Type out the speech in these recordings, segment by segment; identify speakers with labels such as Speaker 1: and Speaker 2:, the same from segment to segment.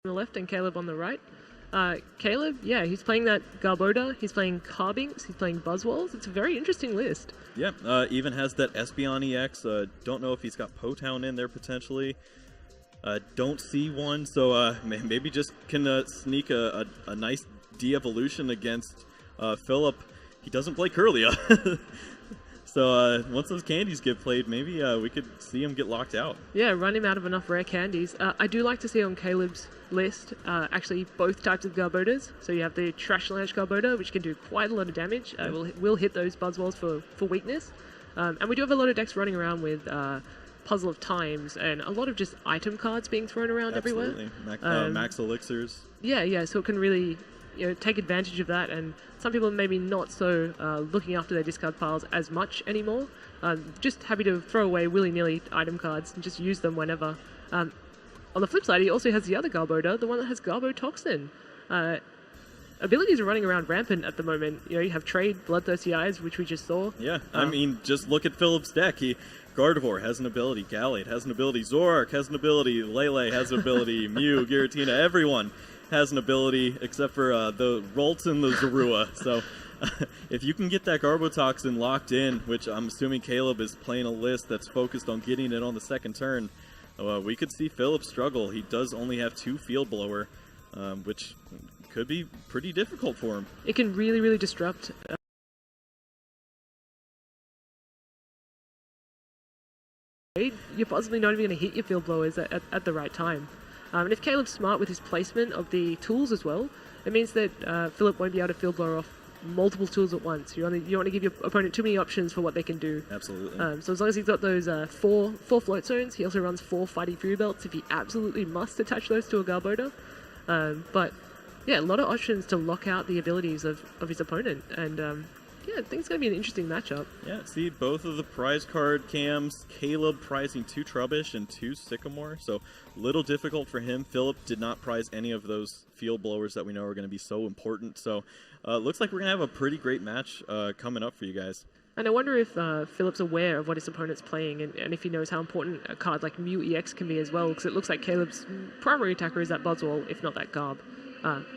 Speaker 1: the left and Caleb on the right. Caleb, yeah, he's playing that Garbodor, he's playing Carbinks, he's playing Buzzwolves. It's a very interesting list.
Speaker 2: Yeah, even has that Espeon EX. Don't know if he's got Potown in there potentially. Don't see one, so maybe just can sneak a nice de-evolution against Philip. He doesn't play Curlia. So once those candies get played, maybe we could see him get locked out.
Speaker 1: Yeah, run him out of enough rare candies. I do like to see on Caleb's list actually both types of Garbodors. So you have the Trash Launch Garbodor, which can do quite a lot of damage. Will hit those Buzzwolves for weakness. And we do have a lot of decks running around with Puzzle of Times and a lot of just item cards being thrown around everywhere.
Speaker 2: Max Elixirs.
Speaker 1: Yeah, so it can really take advantage of that, and some people maybe not so looking after their discard piles as much anymore. Just happy to throw away willy-nilly item cards and just use them whenever. On the flip side, he also has the other Garbodor, the one that has Garbotoxin. Abilities are running around rampant at the moment. You have Trade, Bloodthirsty Eyes, which we just saw.
Speaker 2: Yeah, I mean, just look at Philip's deck. Gardevoir has an ability, Gallade has an ability, Zoroark has an ability, Lele has an ability, Mew, Giratina, everyone has an ability except for the Rolts and the Zorua. So if you can get that Garbotoxin locked in, which I'm assuming Caleb is playing a list that's focused on getting it on the second turn, we could see Philip struggle. He does only have 2 Field Blower, which could be pretty difficult for him.
Speaker 1: It can really, really disrupt. You're possibly not even going to hit your Field Blowers at the right time. And if Caleb's smart with his placement of the tools as well, it means that Philip won't be able to Field Blower off multiple tools at once. You don't want to give your opponent too many options for what they can do.
Speaker 2: Absolutely.
Speaker 1: So as long as he's got those four float zones, he also runs 4 Fighting Fury Belts if he absolutely must attach those to a Garbodor. But yeah, a lot of options to lock out the abilities of his opponent, and yeah, I think it's going to be an interesting matchup.
Speaker 2: Yeah, see both of the prize card cams, Caleb prizing 2 Trubbish and 2 Sycamore, so little difficult for him. Philip did not prize any of those Field Blowers that we know are going to be so important, so looks like we're going to have a pretty great match coming up for you guys.
Speaker 1: And I wonder if Philip's aware of what his opponent's playing, and if he knows how important a card like Mew EX can be as well, because it looks like Caleb's primary attacker is that Buzzwole, if not that Garb.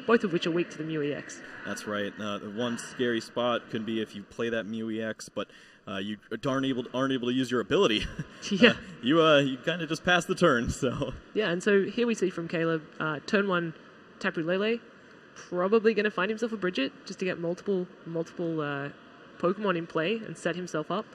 Speaker 1: Both of which are weak to the Mew EX.
Speaker 2: That's right. The one scary spot could be if you play that Mew EX, but you aren't able to use your ability.
Speaker 1: Yeah.
Speaker 2: You kind of just pass the turn. So.
Speaker 1: Yeah, and so here we see from Caleb, turn 1, Tapu Lele, probably going to find himself a Bridget just to get multiple Pokemon in play and set himself up.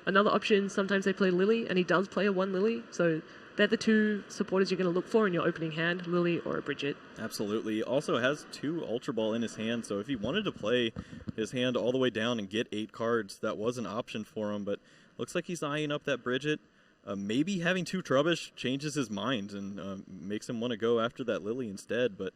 Speaker 1: Another option, sometimes they play Lily, and he does play a 1 Lily, so they're the 2 supporters you're going to look for in your opening hand, Lily or a Bridget.
Speaker 2: Absolutely. Also has 2 Ultra Ball in his hand, so if he wanted to play his hand all the way down and get 8 cards, that was an option for him, but looks like he's eyeing up that Bridget. Maybe having 2 Trubbish changes his mind and makes him want to go after that Lily instead, but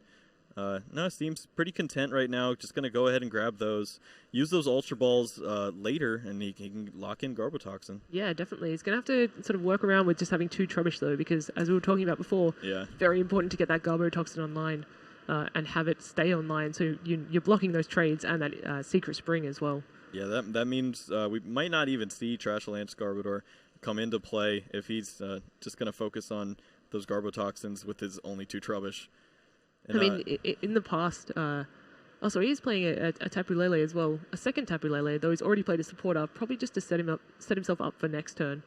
Speaker 2: no, seems pretty content right now. Just going to go ahead and grab those. Use those Ultra Balls later, and he can lock in Garbotoxin.
Speaker 1: Yeah, definitely. He's going to have to sort of work around with just having 2 Trubbish, though, because as we were talking about before, very important to get that Garbotoxin online and have it stay online, so you're blocking those trades and that Secret Spring as well. Yeah,
Speaker 2: that means we might not even see Trash Lance Garbodor come into play if he's just going to focus on those Garbotoxins with his only 2 Trubbish.
Speaker 1: And, I mean, in the past, also he is playing a Tapu Lele as well, a second Tapu Lele, though he's already played a supporter, probably just to set himself up for next turn,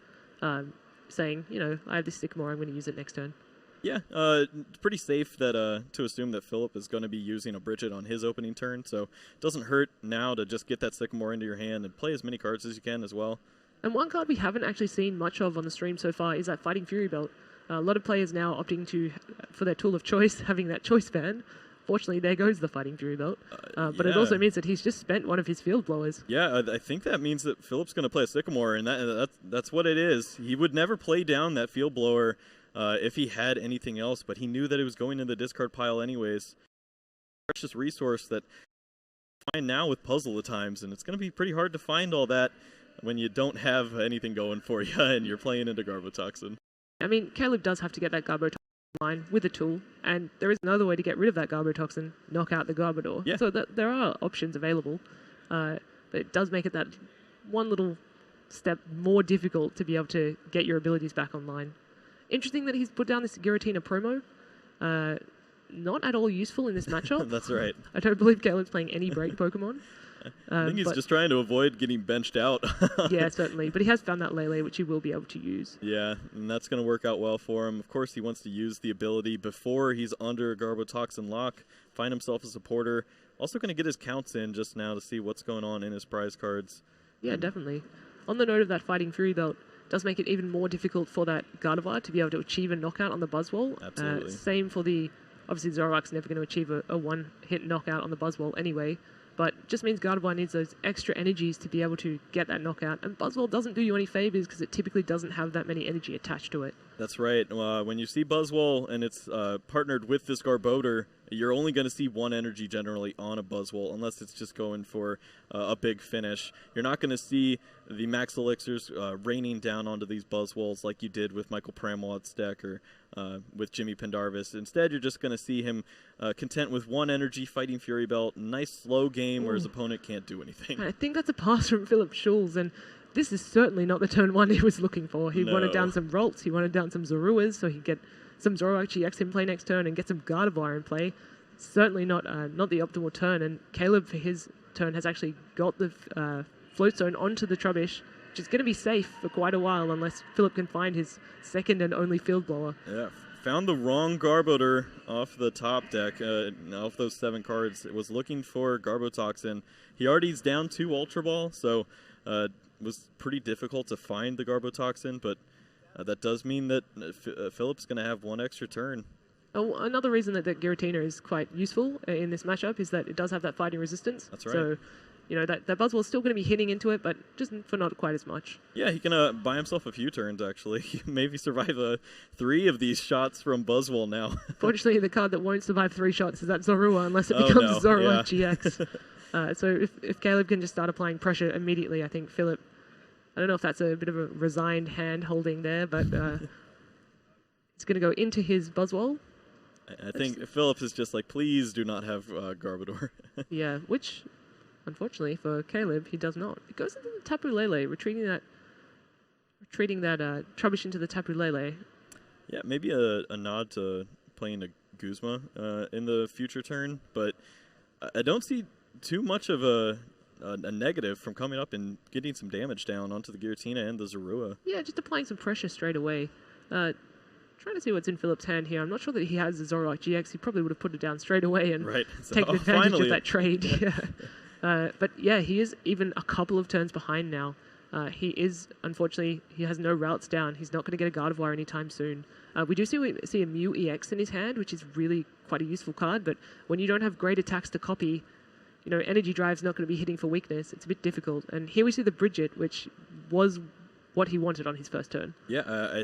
Speaker 1: saying, I have this Sycamore, I'm going to use it next turn.
Speaker 2: Yeah, it's pretty safe that to assume that Philip is going to be using a Bridget on his opening turn, so it doesn't hurt now to just get that Sycamore into your hand and play as many cards as you can as well.
Speaker 1: And one card we haven't actually seen much of on the stream so far is that Fighting Fury Belt. A lot of players now opting for their tool of choice, having that choice ban. Fortunately, there goes the Fighting Fury Belt. But it also means that he's just spent one of his Field Blowers.
Speaker 2: Yeah, I think that means that Philip's going to play a Sycamore, and that's what it is. He would never play down that Field Blower if he had anything else, but he knew that it was going in the discard pile anyways. Precious resource that you find now with Puzzle at times, and it's going to be pretty hard to find all that when you don't have anything going for you and you're playing into Garbotoxin.
Speaker 1: I mean, Caleb does have to get that Garbotoxin line with a tool, and there is another way to get rid of that Garbotoxin, knock out the Garbodor.
Speaker 2: Yeah.
Speaker 1: So there are options available, but it does make it that one little step more difficult to be able to get your abilities back online. Interesting that he's put down this Giratina promo. not at all useful in this matchup.
Speaker 2: That's right.
Speaker 1: I don't believe Caleb's playing any break Pokemon.
Speaker 2: I think he's just trying to avoid getting benched out.
Speaker 1: Yeah, certainly. But he has found that Lele, which he will be able to use.
Speaker 2: Yeah, and that's going to work out well for him. Of course, he wants to use the ability before he's under Garbotoxin lock, find himself a supporter. Also going to get his counts in just now to see what's going on in his prize cards.
Speaker 1: Yeah, definitely. On the note of that Fighting Fury belt, does make it even more difficult for that Gardevoir to be able to achieve a knockout on the Buzzwole.
Speaker 2: Absolutely.
Speaker 1: Same for the... Obviously, Zoroark's never going to achieve a one-hit knockout on the Buzzwole anyway. But just means Gardevoir needs those extra energies to be able to get that knockout. And Buzzwole doesn't do you any favors because it typically doesn't have that many energy attached to it.
Speaker 2: That's right. When you see Buzzwole and it's partnered with this Garbodor, you're only going to see one energy generally on a Buzzwole unless it's just going for a big finish. You're not going to see the Max Elixirs raining down onto these Buzzwoles like you did with Michael Pramwad's deck or with Jimmy Pendarvis. Instead, you're just going to see him content with one energy, Fighting Fury Belt, nice slow game where his opponent can't do anything.
Speaker 1: I think that's a pass from Philip Shulz, and this is certainly not the turn one he was looking for. He wanted down some Rolts, he wanted down some Zoruas, so he'd get some Zoroark GX in play next turn and get some Gardevoir in play. Certainly not the optimal turn, and Caleb for his turn has actually got the Float Zone onto the Trubbish, which is going to be safe for quite a while unless Philip can find his second and only Field Blower.
Speaker 2: Yeah, found the wrong Garbodor off the top deck, off those 7 cards. It was looking for Garbotoxin. He already is down 2 Ultra Ball, so it was pretty difficult to find the Garbotoxin, but that does mean that Philip's going to have 1 extra turn.
Speaker 1: Oh, another reason that Giratina is quite useful in this matchup is that it does have that fighting resistance.
Speaker 2: That's right.
Speaker 1: So, you know, that Buzzwole is still going to be hitting into it, but just for not quite as much.
Speaker 2: Yeah, he can buy himself a few turns, actually. Maybe survive 3 of these shots from Buzzwole now. Fortunately,
Speaker 1: the card that won't survive 3 shots is that Zorua, unless it becomes Zoroark GX. So if Caleb can just start applying pressure immediately, I think Philip... I don't know if that's a bit of a resigned hand holding there, but it's going to go into his Buzzwole.
Speaker 2: I think Phillips is just like, please do not have Garbodor.
Speaker 1: Yeah, which, unfortunately for Caleb, he does not. It goes into the Tapu Lele, retreating that Trubbish into the Tapu Lele.
Speaker 2: Yeah, maybe a nod to playing a Guzma in the future turn, but I don't see too much of a negative from coming up and getting some damage down onto the Giratina and the Zorua.
Speaker 1: Yeah, just applying some pressure straight away. Trying to see what's in Philip's hand here. I'm not sure that he has the Zoroark GX. He probably would have put it down straight away and taken advantage of that trade. But yeah, he is even a couple of turns behind now. Unfortunately, he has no routes down. He's not going to get a Gardevoir anytime soon. We do see a Mew EX in his hand, which is really quite a useful card, but when you don't have great attacks to copy, you know, Energy Drive's not going to be hitting for weakness. It's a bit difficult. And here we see the Bridget, which was what he wanted on his first turn.
Speaker 2: Yeah,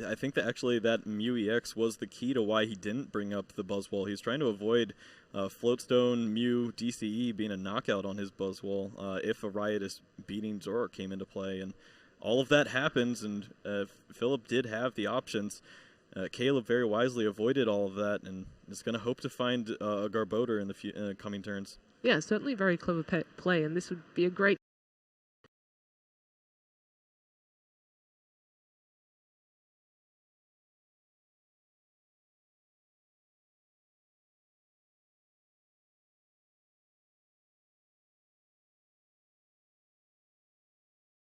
Speaker 2: I think that actually that Mew EX was the key to why he didn't bring up the Buzzwole. He was trying to avoid Floatstone, Mew, DCE being a knockout on his Buzzwole if a Riotous beating Zoroark came into play. And all of that happens, and Philip did have the options. Caleb very wisely avoided all of that and is going to hope to find a Garbodor in the coming turns.
Speaker 1: Yeah, certainly very clever play, and this would be a great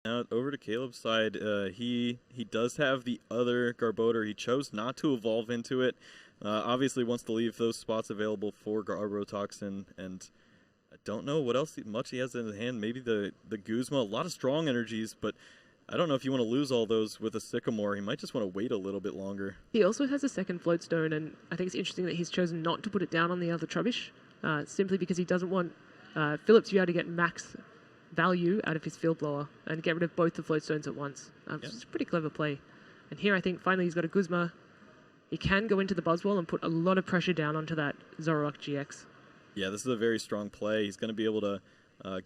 Speaker 2: Now over to Caleb's side, he does have the other Garbodor. He chose not to evolve into it. Obviously wants to leave those spots available for Garbotoxin, and I don't know what else much he has in his hand. Maybe the Guzma, a lot of strong energies, but I don't know if you want to lose all those with a Sycamore. He might just want to wait a little bit longer.
Speaker 1: He also has a second Floatstone, and I think it's interesting that he's chosen not to put it down on the other Trubbish, simply because he doesn't want Phillips to be able to get max value out of his Field Blower and get rid of both the Floatstones at once. It's a pretty clever play. And here I think finally he's got a Guzma. He can go into the Buzzwole and put a lot of pressure down onto that Zoroark GX.
Speaker 2: Yeah, this is a very strong play. He's going to be able to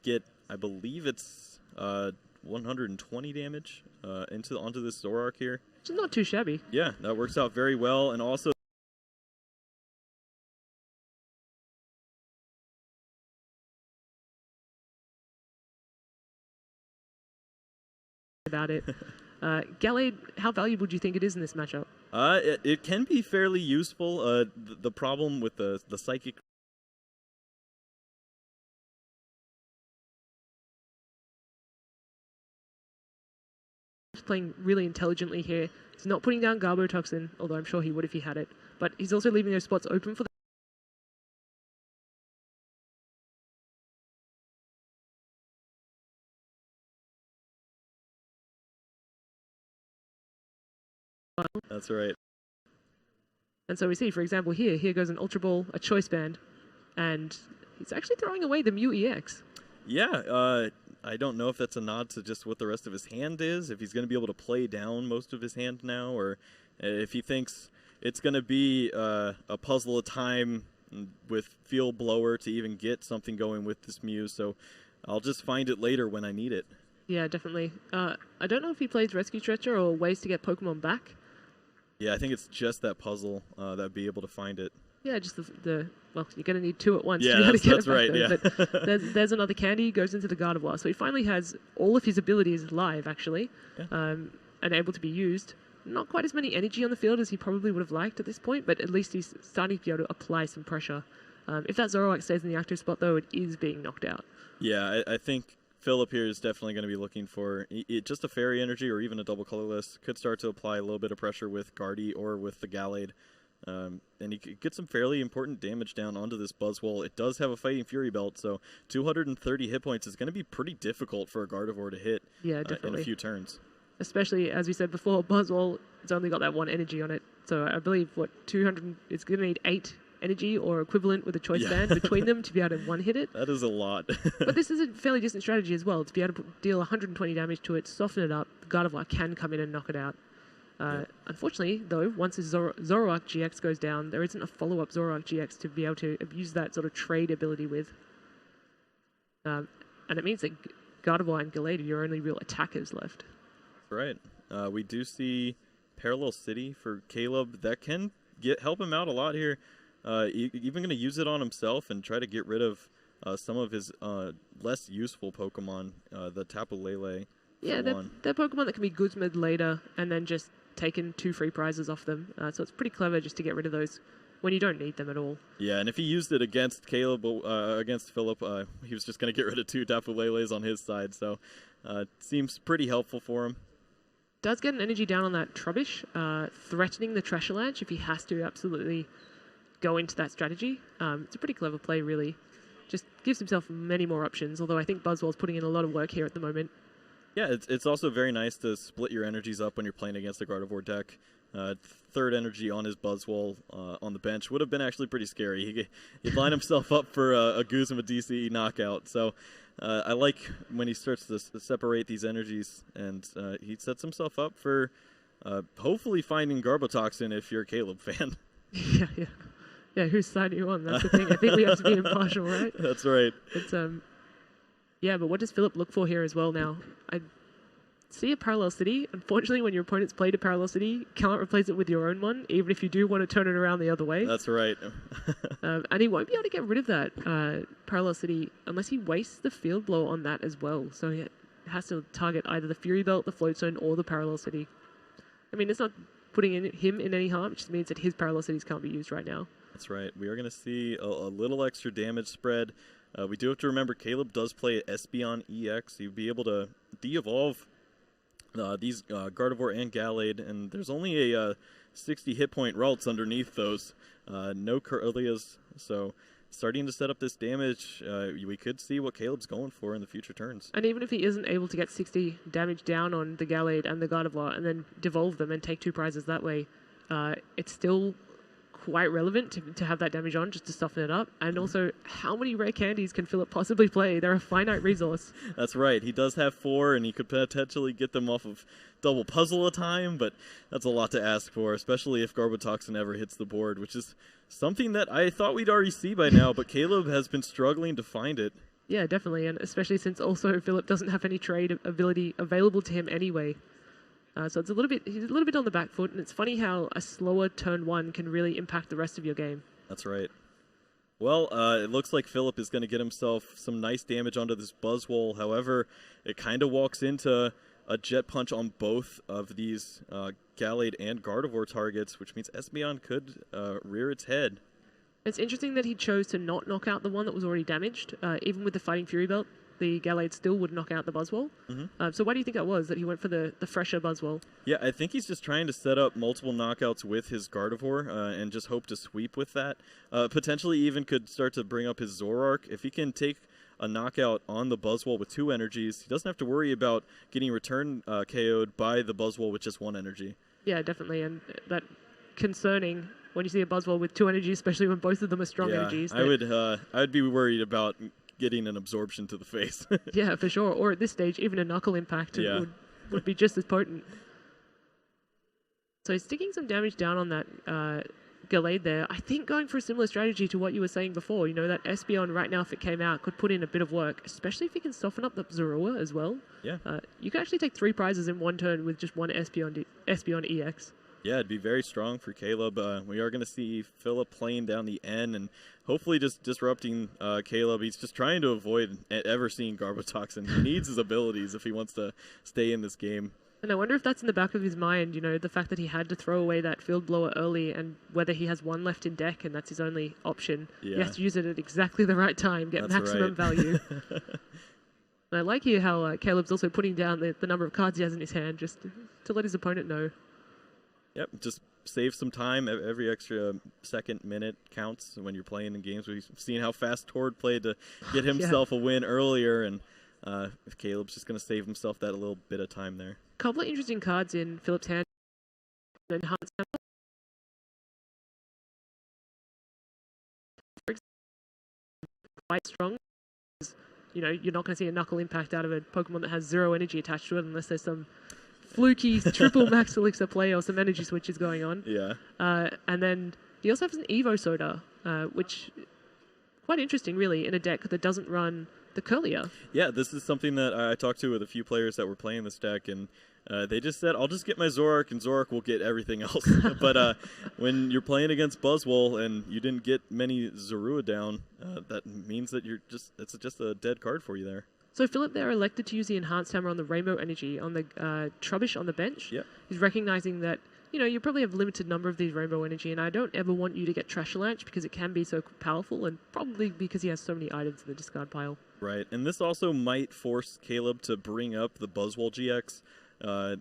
Speaker 2: get, I believe it's 120 damage onto this Zoroark here.
Speaker 1: Which is not too shabby.
Speaker 2: Yeah, that works out very well. And also
Speaker 1: about it. Gallade, how valuable do you think it is in this matchup?
Speaker 2: It can be fairly useful. The problem with the psychic
Speaker 1: playing really intelligently here. He's not putting down Garbotoxin, although I'm sure he would if he had it. But he's also leaving those spots open for
Speaker 2: That's right.
Speaker 1: And so we see, for example, here goes an Ultra Ball, a Choice Band, and he's actually throwing away the Mew EX.
Speaker 2: Yeah, I don't know if that's a nod to just what the rest of his hand is, if he's going to be able to play down most of his hand now, or if he thinks it's going to be a puzzle of time with Field Blower to even get something going with this Mew, so I'll just find it later when I need it.
Speaker 1: Yeah, definitely. I don't know if he plays Rescue Stretcher or ways to get Pokemon back.
Speaker 2: Yeah, I think it's just that puzzle that'd be able to find it.
Speaker 1: Yeah, just well, you're going to need two at once
Speaker 2: yeah,
Speaker 1: to be able to get
Speaker 2: that's
Speaker 1: it back
Speaker 2: right,
Speaker 1: there.
Speaker 2: yeah.
Speaker 1: But there's another candy, goes into the Gardevoir. So he finally has all of his abilities live, actually, and able to be used. Not quite as many energy on the field as he probably would have liked at this point, but at least he's starting to be able to apply some pressure. If that Zoroark stays in the active spot, though, it is being knocked out.
Speaker 2: Yeah, I think Philip here is definitely going to be looking for just a Fairy Energy or even a double colorless. Could start to apply a little bit of pressure with Guardy or with the Gallade. And he could get some fairly important damage down onto this Buzzwole. It does have a Fighting Fury belt, so 230 hit points is going to be pretty difficult for a Gardevoir to hit in a few turns.
Speaker 1: Especially, as we said before, Buzzwole, it's only got that one energy on it. So I believe, 200, it's going to need 8 energy or equivalent with a Choice Band between them to be able to one-hit it.
Speaker 2: That is a lot.
Speaker 1: But this is a fairly decent strategy as well. To be able to deal 120 damage to it, soften it up, the Gardevoir can come in and knock it out. Unfortunately, though, once his Zoroark GX goes down, there isn't a follow-up Zoroark GX to be able to use that sort of trade ability with. And it means that Gardevoir and Gallade are your only real attackers left.
Speaker 2: Right. We do see Parallel City for Caleb. That can help him out a lot here. Even going to use it on himself and try to get rid of some of his less useful Pokemon, the Tapu Lele.
Speaker 1: Yeah, they're Pokemon that can be Guzmed later and then just taken 2 free prizes off them. So it's pretty clever just to get rid of those when you don't need them at all.
Speaker 2: Yeah, and if he used it against Caleb, against Philip, he was just going to get rid of 2 Tapu Leles on his side. So it seems pretty helpful for him.
Speaker 1: Does get an energy down on that Trubbish, threatening the Trashalanche if he has to absolutely go into that strategy. It's a pretty clever play, really. Just gives himself many more options, although I think Buzzwole's putting in a lot of work here at the moment.
Speaker 2: Yeah, it's also very nice to split your energies up when you're playing against the Gardevoir deck. Third energy on his Buzzwole on the bench would have been actually pretty scary. He'd line himself up for a Guzma DCE knockout. So I like when he starts to separate these energies, and he sets himself up for hopefully finding Garbotoxin if you're a Caleb fan.
Speaker 1: Yeah, whose side are you on? That's the thing. I think we have to be impartial, right?
Speaker 2: That's right.
Speaker 1: It's yeah, but what does Philip look for here as well now? I see a Parallel City. Unfortunately, when your opponent's played a Parallel City, you can't replace it with your own one, even if you do want to turn it around the other way.
Speaker 2: That's right.
Speaker 1: And he won't be able to get rid of that Parallel City unless he wastes the Field Blow on that as well. So he has to target either the Fury Belt, the Float Zone, or the Parallel City. I mean, it's not putting him in any harm. It just means that his Parallel Cities can't be used right now.
Speaker 2: That's right. We are going to see a little extra damage spread. We do have to remember Caleb does play Espeon EX. You'd be able to de-evolve these Gardevoir and Gallade, and there's only a 60 hit point Ralts underneath those. No Kirlias, so starting to set up this damage, we could see what Caleb's going for in the future turns.
Speaker 1: And even if he isn't able to get 60 damage down on the Gallade and the Gardevoir and then devolve them and take 2 prizes that way, it's still quite relevant to have that damage on just to soften it up. And also, how many rare candies can Philip possibly play? They're a finite resource.
Speaker 2: That's right. He does have 4, and he could potentially get them off of double puzzle a time, but that's a lot to ask for, especially if Garbotoxin ever hits the board, which is something that I thought we'd already see by now, but Caleb has been struggling to find it.
Speaker 1: Yeah, definitely, and especially since also Philip doesn't have any trade ability available to him anyway. So it's he's a little bit on the back foot, and it's funny how a slower turn 1 can really impact the rest of your game.
Speaker 2: That's right. Well, it looks like Philip is going to get himself some nice damage onto this Buzzwole. However, it kind of walks into a Jet Punch on both of these Gallade and Gardevoir targets, which means Espeon could rear its head.
Speaker 1: It's interesting that he chose to not knock out the one that was already damaged. Even with the Fighting Fury Belt, the Gallade still would knock out the Buzzwole. So why do you think that was, that he went for the fresher Buzzwole?
Speaker 2: Yeah, I think he's just trying to set up multiple knockouts with his Gardevoir and just hope to sweep with that. Potentially even could start to bring up his Zoroark. If he can take a knockout on the Buzzwole with 2 energies, he doesn't have to worry about getting return KO'd by the Buzzwole with just 1 energy.
Speaker 1: Yeah, definitely, and that concerning when you see a Buzzwole with 2 energies, especially when both of them are strong energies.
Speaker 2: I would be worried about getting an absorption to the face.
Speaker 1: Yeah, for sure. Or at this stage, even a knuckle impact would be just as potent. So sticking some damage down on that Gallade there, I think going for a similar strategy to what you were saying before, that Espeon right now, if it came out, could put in a bit of work, especially if you can soften up the Zorua as well.
Speaker 2: Yeah.
Speaker 1: You can actually take 3 prizes in one turn with just 1 Espeon EX.
Speaker 2: Yeah, it'd be very strong for Caleb. We are going to see Philip playing down the N and hopefully just disrupting Caleb. He's just trying to avoid ever seeing Garbotoxin. He needs his abilities if he wants to stay in this game.
Speaker 1: And I wonder if that's in the back of his mind, the fact that he had to throw away that Field Blower early and whether he has 1 left in deck and that's his only option.
Speaker 2: Yeah.
Speaker 1: He has to use it at exactly the right time, get maximum value. And I like here how Caleb's also putting down the number of cards he has in his hand just to let his opponent know.
Speaker 2: Yep, just save some time. Every extra second, minute counts when you're playing in games. We've seen how fast Tord played to get himself a win earlier, and if Caleb's just going to save himself that a little bit of time there.
Speaker 1: Couple of interesting cards in Philip's hand. Enhanced quite strong. You're not going to see a knuckle impact out of a Pokemon that has 0 energy attached to it unless there's some fluky triple max elixir play or some energy switches going on.
Speaker 2: Yeah.
Speaker 1: And then he also has an Evo Soda, which quite interesting really in a deck that doesn't run the Curlier.
Speaker 2: Yeah, this is something that I talked to with a few players that were playing this deck, and they just said, I'll just get my Zoroark, and Zoroark will get everything else. But when you're playing against Buzzwole and you didn't get many Zorua down, that means that it's just a dead card for you there.
Speaker 1: So Philip there elected to use the Enhanced Hammer on the Rainbow Energy on the Trubbish on the bench.
Speaker 2: Yeah.
Speaker 1: He's recognizing that, you probably have a limited number of these Rainbow Energy, and I don't ever want you to get Trashalanche because it can be so powerful, and probably because he has so many items in the discard pile.
Speaker 2: Right, and this also might force Caleb to bring up the Buzzwole GX,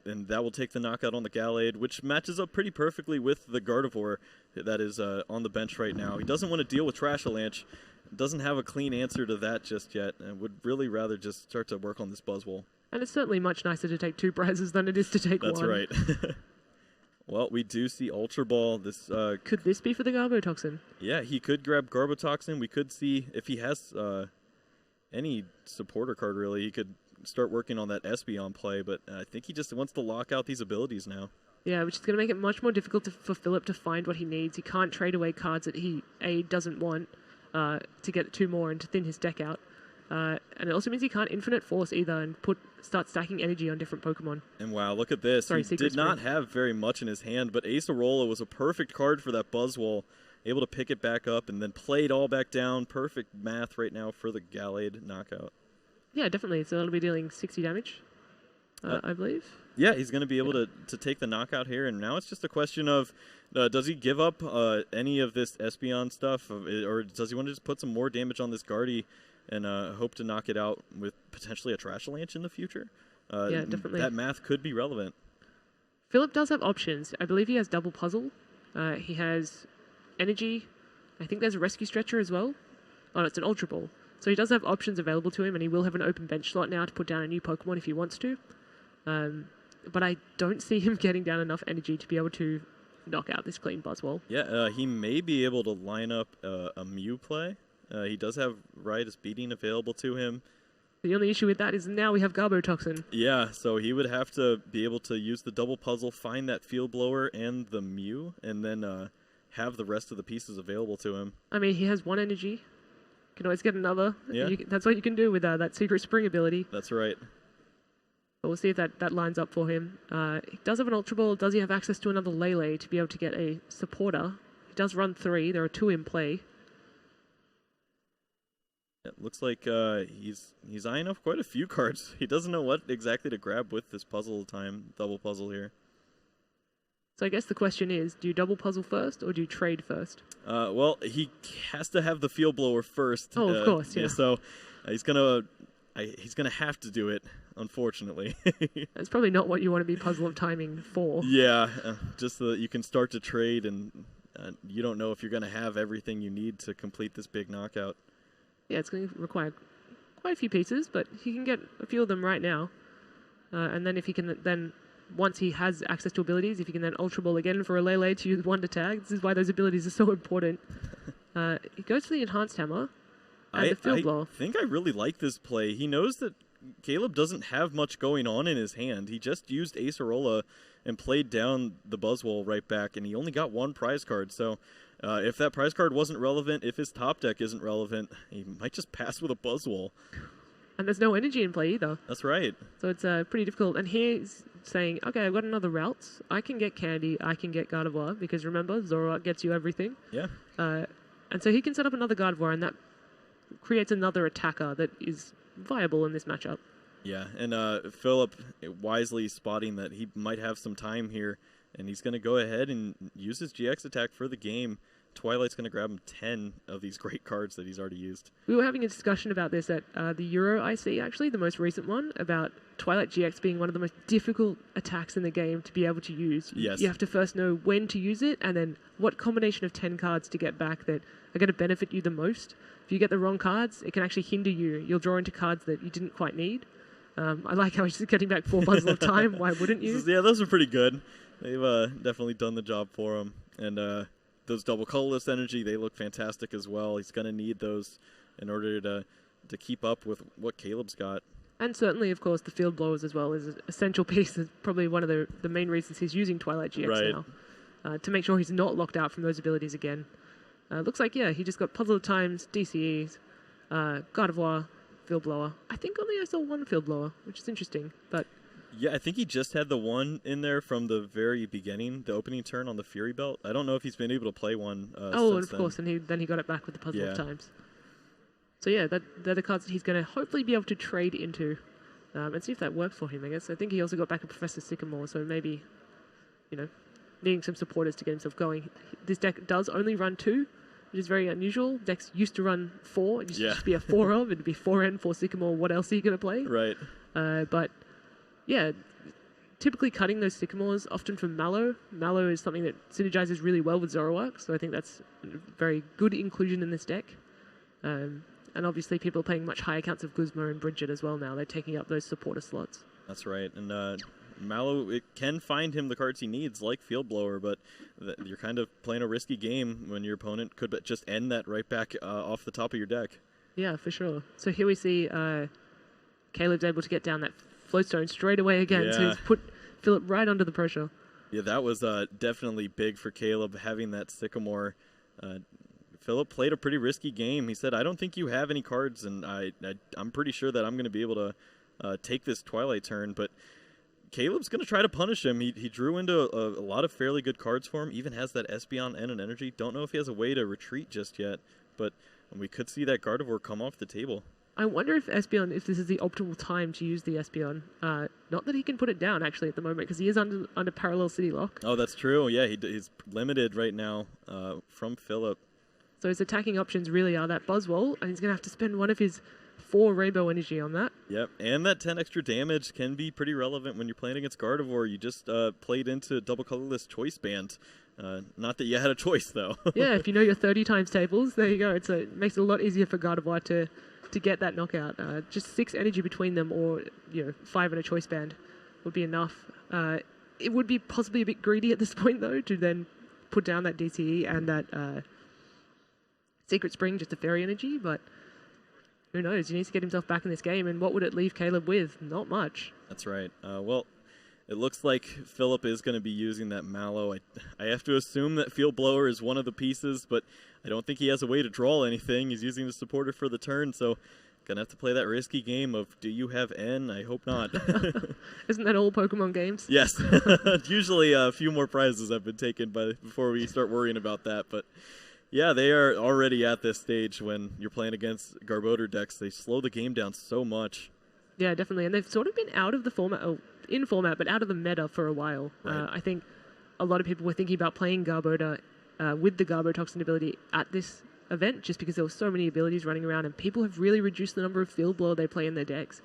Speaker 2: and that will take the knockout on the Gallade, which matches up pretty perfectly with the Gardevoir that is on the bench right now. He doesn't want to deal with Trashalanche, doesn't have a clean answer to that just yet, and would really rather just start to work on this Buzzwole.
Speaker 1: And it's certainly much nicer to take 2 prizes than it is to take 1.
Speaker 2: That's right. Well, we do see Ultra Ball. This
Speaker 1: could this be for the Garbotoxin?
Speaker 2: Yeah, he could grab Garbotoxin. We could see if he has any supporter card, really. He could start working on that Espeon play, but I think he just wants to lock out these abilities now.
Speaker 1: Yeah, which is going to make it much more difficult for Philip to find what he needs. He can't trade away cards that he, doesn't want to get 2 more and to thin his deck out. And it also means he can't Infinite Force either and start stacking energy on different Pokemon.
Speaker 2: And wow, look at this. He did not have very much in his hand, but Acerola was a perfect card for that Buzzwole. Able to pick it back up and then play it all back down. Perfect math right now for the Gallade knockout.
Speaker 1: Yeah, definitely. So that'll be dealing 60 damage, I believe.
Speaker 2: Yeah, he's going to be able to take the knockout here, and now it's just a question of does he give up any of this Espeon stuff, or does he want to just put some more damage on this Guardy and hope to knock it out with potentially a Trashalanche in the future?
Speaker 1: Yeah, definitely.
Speaker 2: That math could be relevant.
Speaker 1: Philip does have options. I believe he has Double Puzzle. He has Energy. I think there's a Rescue Stretcher as well. Oh, no, it's an Ultra Ball. So he does have options available to him, and he will have an open bench slot now to put down a new Pokemon if he wants to. But I don't see him getting down enough energy to be able to knock out this clean Buzzwole.
Speaker 2: Yeah, he may be able to line up a Mew play. He does have Riotous Beating available to him.
Speaker 1: The only issue with that is now we have Garbotoxin.
Speaker 2: Yeah, so he would have to be able to use the double puzzle, find that Field Blower and the Mew, and then have the rest of the pieces available to him.
Speaker 1: I mean, he has 1 energy. You can always get another.
Speaker 2: Yeah.
Speaker 1: That's what you can do with that Secret Spring ability.
Speaker 2: That's right.
Speaker 1: But we'll see if that lines up for him. He does have an Ultra Ball. Does he have access to another Lele to be able to get a supporter? He does run 3. There are 2 in play.
Speaker 2: looks like he's eyeing up quite a few cards. He doesn't know what exactly to grab with this double puzzle here.
Speaker 1: So I guess the question is, do you double puzzle first or do you trade first?
Speaker 2: Well, he has to have the field blower first.
Speaker 1: Oh, of course, yeah.
Speaker 2: So he's gonna have to do it, unfortunately.
Speaker 1: That's probably not what you want to be puzzle of timing for.
Speaker 2: Yeah, just so that you can start to trade, and you don't know if you're gonna have everything you need to complete this big knockout.
Speaker 1: Yeah, it's going to require quite a few pieces, but he can get a few of them right now. And then if he can then, once he has access to abilities, if he can then Ultra Ball again for a Lele to use Wonder Tag, this is why those abilities are so important. He goes for the Enhanced Hammer and the Field Blower.
Speaker 2: I think I really like this play. He knows that Caleb doesn't have much going on in his hand. He just used Acerola and played down the Buzzwole right back, and he only got one prize card. So if that prize card wasn't relevant, if his top deck isn't relevant, he might just pass with a Buzzwole.
Speaker 1: And there's no energy in play either.
Speaker 2: That's right.
Speaker 1: So it's pretty difficult. And he's saying, okay, I've got another route. I can get Candy, I can get Gardevoir, because remember, Zoroark gets you everything.
Speaker 2: Yeah.
Speaker 1: And so he can set up another Gardevoir, and that creates another attacker that is viable in this matchup.
Speaker 2: Yeah, and Philip wisely spotting that he might have some time here, and he's going to go ahead and use his GX attack for the game. Twilight's going to grab him 10 of these great cards that he's already used.
Speaker 1: We were having a discussion about this at the Euro IC, actually, the most recent one, about Twilight GX being one of the most difficult attacks in the game to be able to use.
Speaker 2: Yes.
Speaker 1: You have to first know when to use it, and then what combination of 10 cards to get back that are going to benefit you the most. If you get the wrong cards, it can actually hinder you. You'll draw into cards that you didn't quite need. I like how he's just getting back 4 puzzle of time. Why wouldn't you?
Speaker 2: Yeah, those are pretty good. They've definitely done the job for him. And those double colorless energy, they look fantastic as well. He's going to need those in order to keep up with what Caleb's got.
Speaker 1: And certainly, of course, the field blowers as well is an essential piece. It's probably one of the main reasons he's using Twilight GX now, to make sure he's not locked out from those abilities again. Looks like, yeah, he just got Puzzle of Times, DCEs, Gardevoir, Field Blower. I think only I saw one Field Blower, which is interesting, but...
Speaker 2: Yeah, I think he just had the one in there from the very beginning, the opening turn on the Fury Belt. I don't know if he's been able to play one
Speaker 1: and of course, and then he got it back with the Puzzle of Times. So yeah, they're the cards that he's going to hopefully be able to trade into and see if that works for him, I guess. I think he also got back a Professor Sycamore, so maybe, needing some supporters to get himself going. This deck does only run 2, which is very unusual. Decks used to run 4. It used to just be a 4 of. It'd be 4N, 4 Sycamore. What else are you going to play?
Speaker 2: Right.
Speaker 1: But yeah, typically cutting those Sycamores, often from Mallow. Mallow is something that synergizes really well with Zoroark, so I think that's a very good inclusion in this deck. And obviously people are playing much higher counts of Guzma and Bridget as well now. They're taking up those supporter slots.
Speaker 2: That's right. And Mallow, it can find him the cards he needs, like Field Blower, but you're kind of playing a risky game when your opponent could just end that right back off the top of your deck.
Speaker 1: Yeah, for sure. So here we see Caleb's able to get down that Floatstone straight away again, so he's put Philip right under the pressure. Yeah,
Speaker 2: that was definitely big for Caleb, having that Sycamore. Philip played a pretty risky game. He said, I don't think you have any cards, and I'm pretty sure that I'm going to be able to take this Twilight turn, but Caleb's going to try to punish him. He drew into a lot of fairly good cards for him, even has that Espeon and an Energy. Don't know if he has a way to retreat just yet, but we could see that Gardevoir come off the table.
Speaker 1: I wonder if Espeon, if this is the optimal time to use the Espeon. Not that he can put it down, actually, at the moment, because he is under Parallel City Lock.
Speaker 2: Oh, that's true. Yeah, he's limited right now from Philip.
Speaker 1: So his attacking options really are that Buzzwole, and he's going to have to spend one of his 4 Rainbow Energy on that.
Speaker 2: Yep, and that 10 extra damage can be pretty relevant when you're playing against Gardevoir. You just played into double colorless Choice Band. Not that you had a choice, though.
Speaker 1: Yeah, if you know your 30 times tables, there you go. It makes it a lot easier for Gardevoir to get that knockout. Just 6 energy between them, or 5 in a Choice Band would be enough. It would be possibly a bit greedy at this point, though, to then put down that DCE and that Secret Spring, just a fairy energy, but who knows? He needs to get himself back in this game, and what would it leave Caleb with? Not much.
Speaker 2: That's right. Well, it looks like Philip is going to be using that Mallow. I have to assume that Field Blower is one of the pieces, but I don't think he has a way to draw anything. He's using the supporter for the turn, so going to have to play that risky game of, do you have N? I hope not.
Speaker 1: Isn't that all Pokemon games?
Speaker 2: Yes. Usually a few more prizes have been taken before we start worrying about that, but Yeah, they are already at this stage when you're playing against Garbodor decks. They slow the game down so much.
Speaker 1: Yeah, definitely. And they've sort of been out of the format, in format, but out of the meta for a while.
Speaker 2: Right.
Speaker 1: I think a lot of people were thinking about playing Garbodor with the Garbotoxin ability at this event just because there were so many abilities running around, and people have really reduced the number of field blower they play in their decks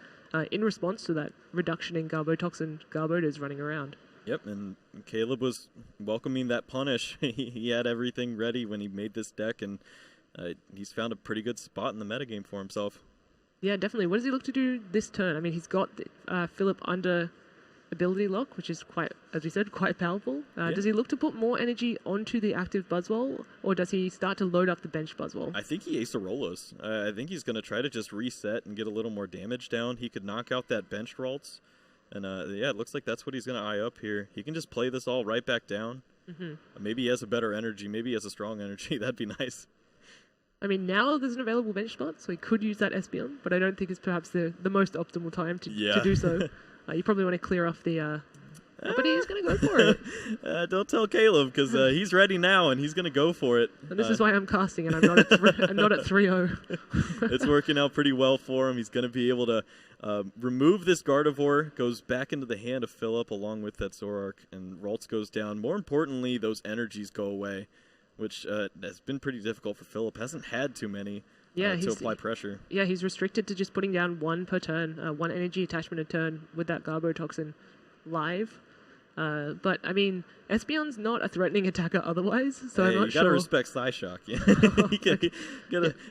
Speaker 1: in response to that reduction in Garbotoxin Garbodors running around.
Speaker 2: Yep, and Caleb was welcoming that punish. He had everything ready when he made this deck, and he's found a pretty good spot in the metagame for himself.
Speaker 1: Yeah, definitely. What does he look to do this turn? I mean, he's got Philip under ability lock, which is quite, as we said, quite powerful.
Speaker 2: Yeah.
Speaker 1: Does he look to put more energy onto the active Buzzwole, or does he start to load up the bench Buzzwole?
Speaker 2: I think he Acerolas. I think he's going to try to just reset and get a little more damage down. He could knock out that bench Ralts. And yeah, it looks like that's what he's going to eye up here. He can just play this all right back down. Mm-hmm. Maybe he has a better energy. Maybe he has a strong energy. That'd be nice.
Speaker 1: I mean, now there's an available bench spot, so he could use that Espeon, but I don't think it's perhaps the most optimal time to do so. You probably want to clear off the... but he's going to go for it.
Speaker 2: Don't tell Caleb, because he's ready now, and he's going to go for it.
Speaker 1: And this is why I'm casting, and I'm not at I'm not at 3-0.
Speaker 2: It's working out pretty well for him. He's going to be able to remove this Gardevoir, goes back into the hand of Philip along with that Zoroark, and Ralts goes down. More importantly, those energies go away, which has been pretty difficult for Philip. Hasn't had too many to apply pressure. Yeah,
Speaker 1: he's restricted to just putting down one per turn, one energy attachment a turn with that Garbotoxin live. But, I mean, Espeon's not a threatening attacker otherwise, so I'm not sure.
Speaker 2: You gotta respect Psyshock. You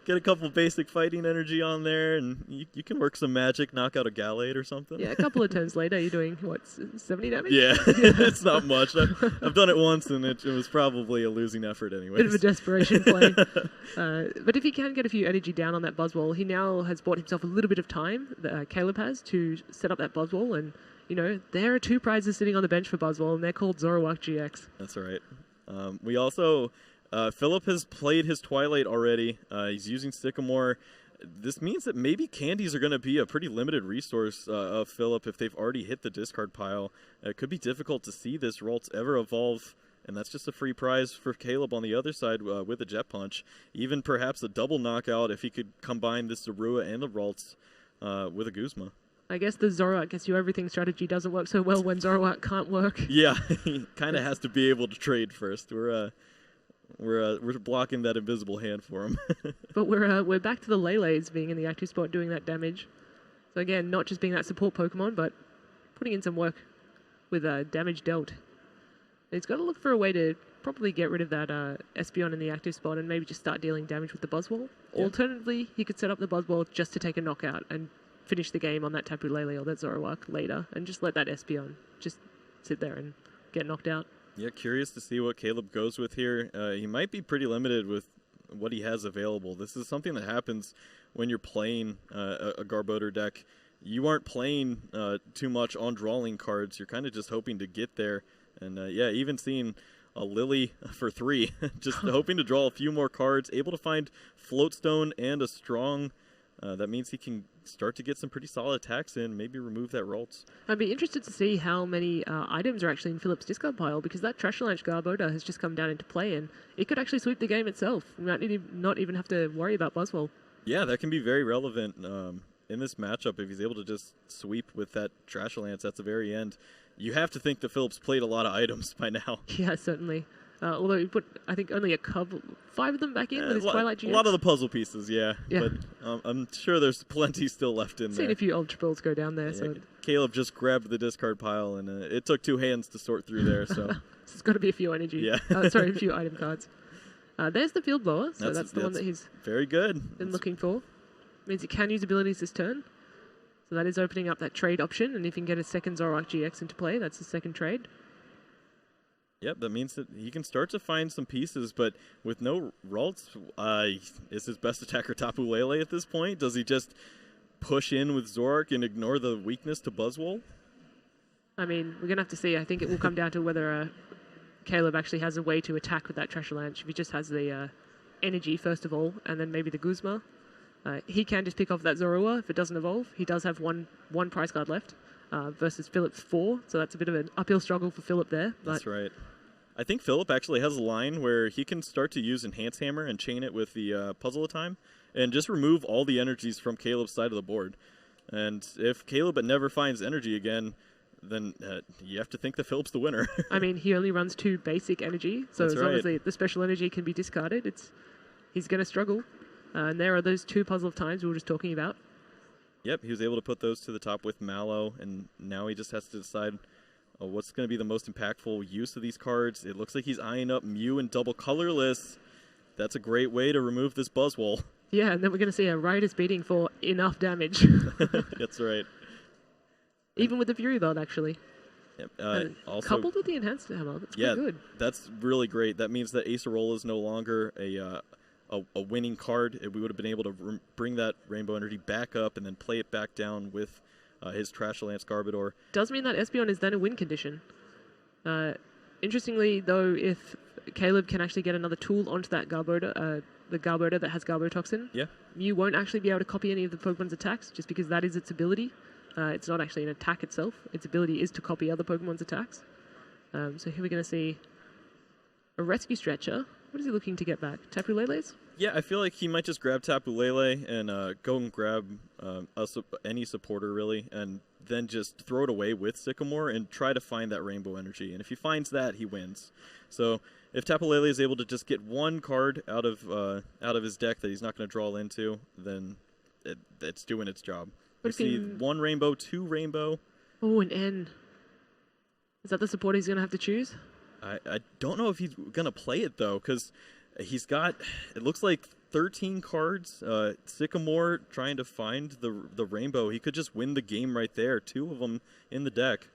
Speaker 2: get a couple basic fighting energy on there, and you can work some magic, knock out a Gallade or something.
Speaker 1: Yeah, a couple of turns later, you're doing, 70 damage?
Speaker 2: Yeah, it's not much. I've done it once, and it was probably a losing effort anyway.
Speaker 1: Bit of a desperation play. But if he can get a few energy down on that Buzzwole, he now has bought himself a little bit of time, Caleb has, to set up that Buzzwole, and there are two prizes sitting on the bench for Buzzwole, and they're called Zoroark GX.
Speaker 2: That's right. We also... Philip has played his Twilight already. He's using Sycamore. This means that maybe candies are going to be a pretty limited resource of Philip if they've already hit the discard pile. It could be difficult to see this Ralts ever evolve, and that's just a free prize for Caleb on the other side with a Jet Punch. Even perhaps a double knockout if he could combine this Zorua and the Ralts with a Guzma.
Speaker 1: I guess the Zoroark gets you everything strategy doesn't work so well when Zoroark can't work.
Speaker 2: Yeah, he kind of has to be able to trade first. We're blocking that invisible hand for him.
Speaker 1: But we're back to the Lele's being in the active spot doing that damage. So again, not just being that support Pokemon, but putting in some work with damage dealt. And he's got to look for a way to probably get rid of that Espeon in the active spot and maybe just start dealing damage with the Buzzwole. Yeah. Alternatively, he could set up the Buzzwole just to take a knockout and finish the game on that Tapu Lele or that Zoroark later and just let that Espeon just sit there and get knocked out.
Speaker 2: Yeah, curious to see what Caleb goes with here. He might be pretty limited with what he has available. This is something that happens when you're playing a Garbodor deck. You aren't playing too much on drawing cards. You're kind of just hoping to get there. And yeah, even seeing a Lily for 3, just hoping to draw a few more cards, able to find Floatstone and a strong... that means he can start to get some pretty solid attacks in, maybe remove that Ralts.
Speaker 1: I'd be interested to see how many items are actually in Philip's discard pile, because that Trashalanche Garbodor has just come down into play, and it could actually sweep the game itself. We might not even have to worry about Buzzwole.
Speaker 2: Yeah, that can be very relevant in this matchup if he's able to just sweep with that Trashalanche at the very end. You have to think that Philip's played a lot of items by now.
Speaker 1: Yeah, certainly. Although he put, I think, only 5 of them back in with his Twilight GX.
Speaker 2: A lot of the puzzle pieces, yeah. But I'm sure there's plenty still left in there.
Speaker 1: Seen a few Ultra Balls go down there.
Speaker 2: Yeah,
Speaker 1: So
Speaker 2: Caleb just grabbed the discard pile, and it took 2 hands to sort through there. So
Speaker 1: it's got to be a few energy.
Speaker 2: Yeah.
Speaker 1: A few item cards. There's the Field Blower, so that's the one that he's
Speaker 2: very good.
Speaker 1: Been looking for. Means he can use abilities this turn. So that is opening up that trade option, and if he can get a second Zoroark GX into play, that's the second trade.
Speaker 2: Yep, that means that he can start to find some pieces, but with no Ralts, is his best attacker Tapu Lele at this point? Does he just push in with Zoroark and ignore the weakness to Buzzwole?
Speaker 1: I mean, we're going to have to see. I think it will come down to whether Caleb actually has a way to attack with that Trashalanche. If he just has the energy, first of all, and then maybe the Guzma. He can just pick off that Zorua if it doesn't evolve. He does have one prize card left versus Philip's 4, so that's a bit of an uphill struggle for Philip there. But
Speaker 2: that's right. I think Philip actually has a line where he can start to use Enhance Hammer and chain it with the Puzzle of Time and just remove all the energies from Caleb's side of the board. And if Caleb never finds energy again, then you have to think that Philip's the winner.
Speaker 1: I mean, he only runs 2 basic energy, so
Speaker 2: That's
Speaker 1: as long
Speaker 2: right.
Speaker 1: as the special energy can be discarded, he's going to struggle. And there are those 2 Puzzle of Times we were just talking about.
Speaker 2: Yep, he was able to put those to the top with Mallow, and now he just has to decide what's going to be the most impactful use of these cards. It looks like he's eyeing up Mew and double colorless. That's a great way to remove this Buzzwole.
Speaker 1: Yeah, and then we're going to see a Rider's Beating for enough damage.
Speaker 2: That's right.
Speaker 1: Even with the Fury Belt, actually.
Speaker 2: Yep. Also,
Speaker 1: coupled with the Enhanced Hammer, that's pretty good.
Speaker 2: That's really great. That means that Acerola is no longer a winning card. We would have been able to bring that Rainbow Energy back up and then play it back down with his Trash Lance Garbodor.
Speaker 1: Does mean that Espeon is then a win condition. Interestingly, though, if Caleb can actually get another tool onto that Garbodor, the Garbodor that has Garbotoxin, Mew won't actually be able to copy any of the Pokemon's attacks, just because that is its ability. It's not actually an attack itself. Its ability is to copy other Pokemon's attacks. So here we're going to see a Rescue Stretcher. What is he looking to get back? Tapu Lele's?
Speaker 2: Yeah, I feel like he might just grab Tapu Lele and go and grab any supporter, really, and then just throw it away with Sycamore and try to find that Rainbow Energy. And if he finds that, he wins. So if Tapu Lele is able to just get one card out of his deck that he's not going to draw into, then it's doing its job. We see 1 Rainbow, 2 Rainbow.
Speaker 1: Oh, an N. Is that the supporter he's going to have to choose?
Speaker 2: I don't know if he's going to play it, though, because he's got, it looks like 13 cards. Sycamore trying to find the Rainbow. He could just win the game right there. 2 of them in the deck.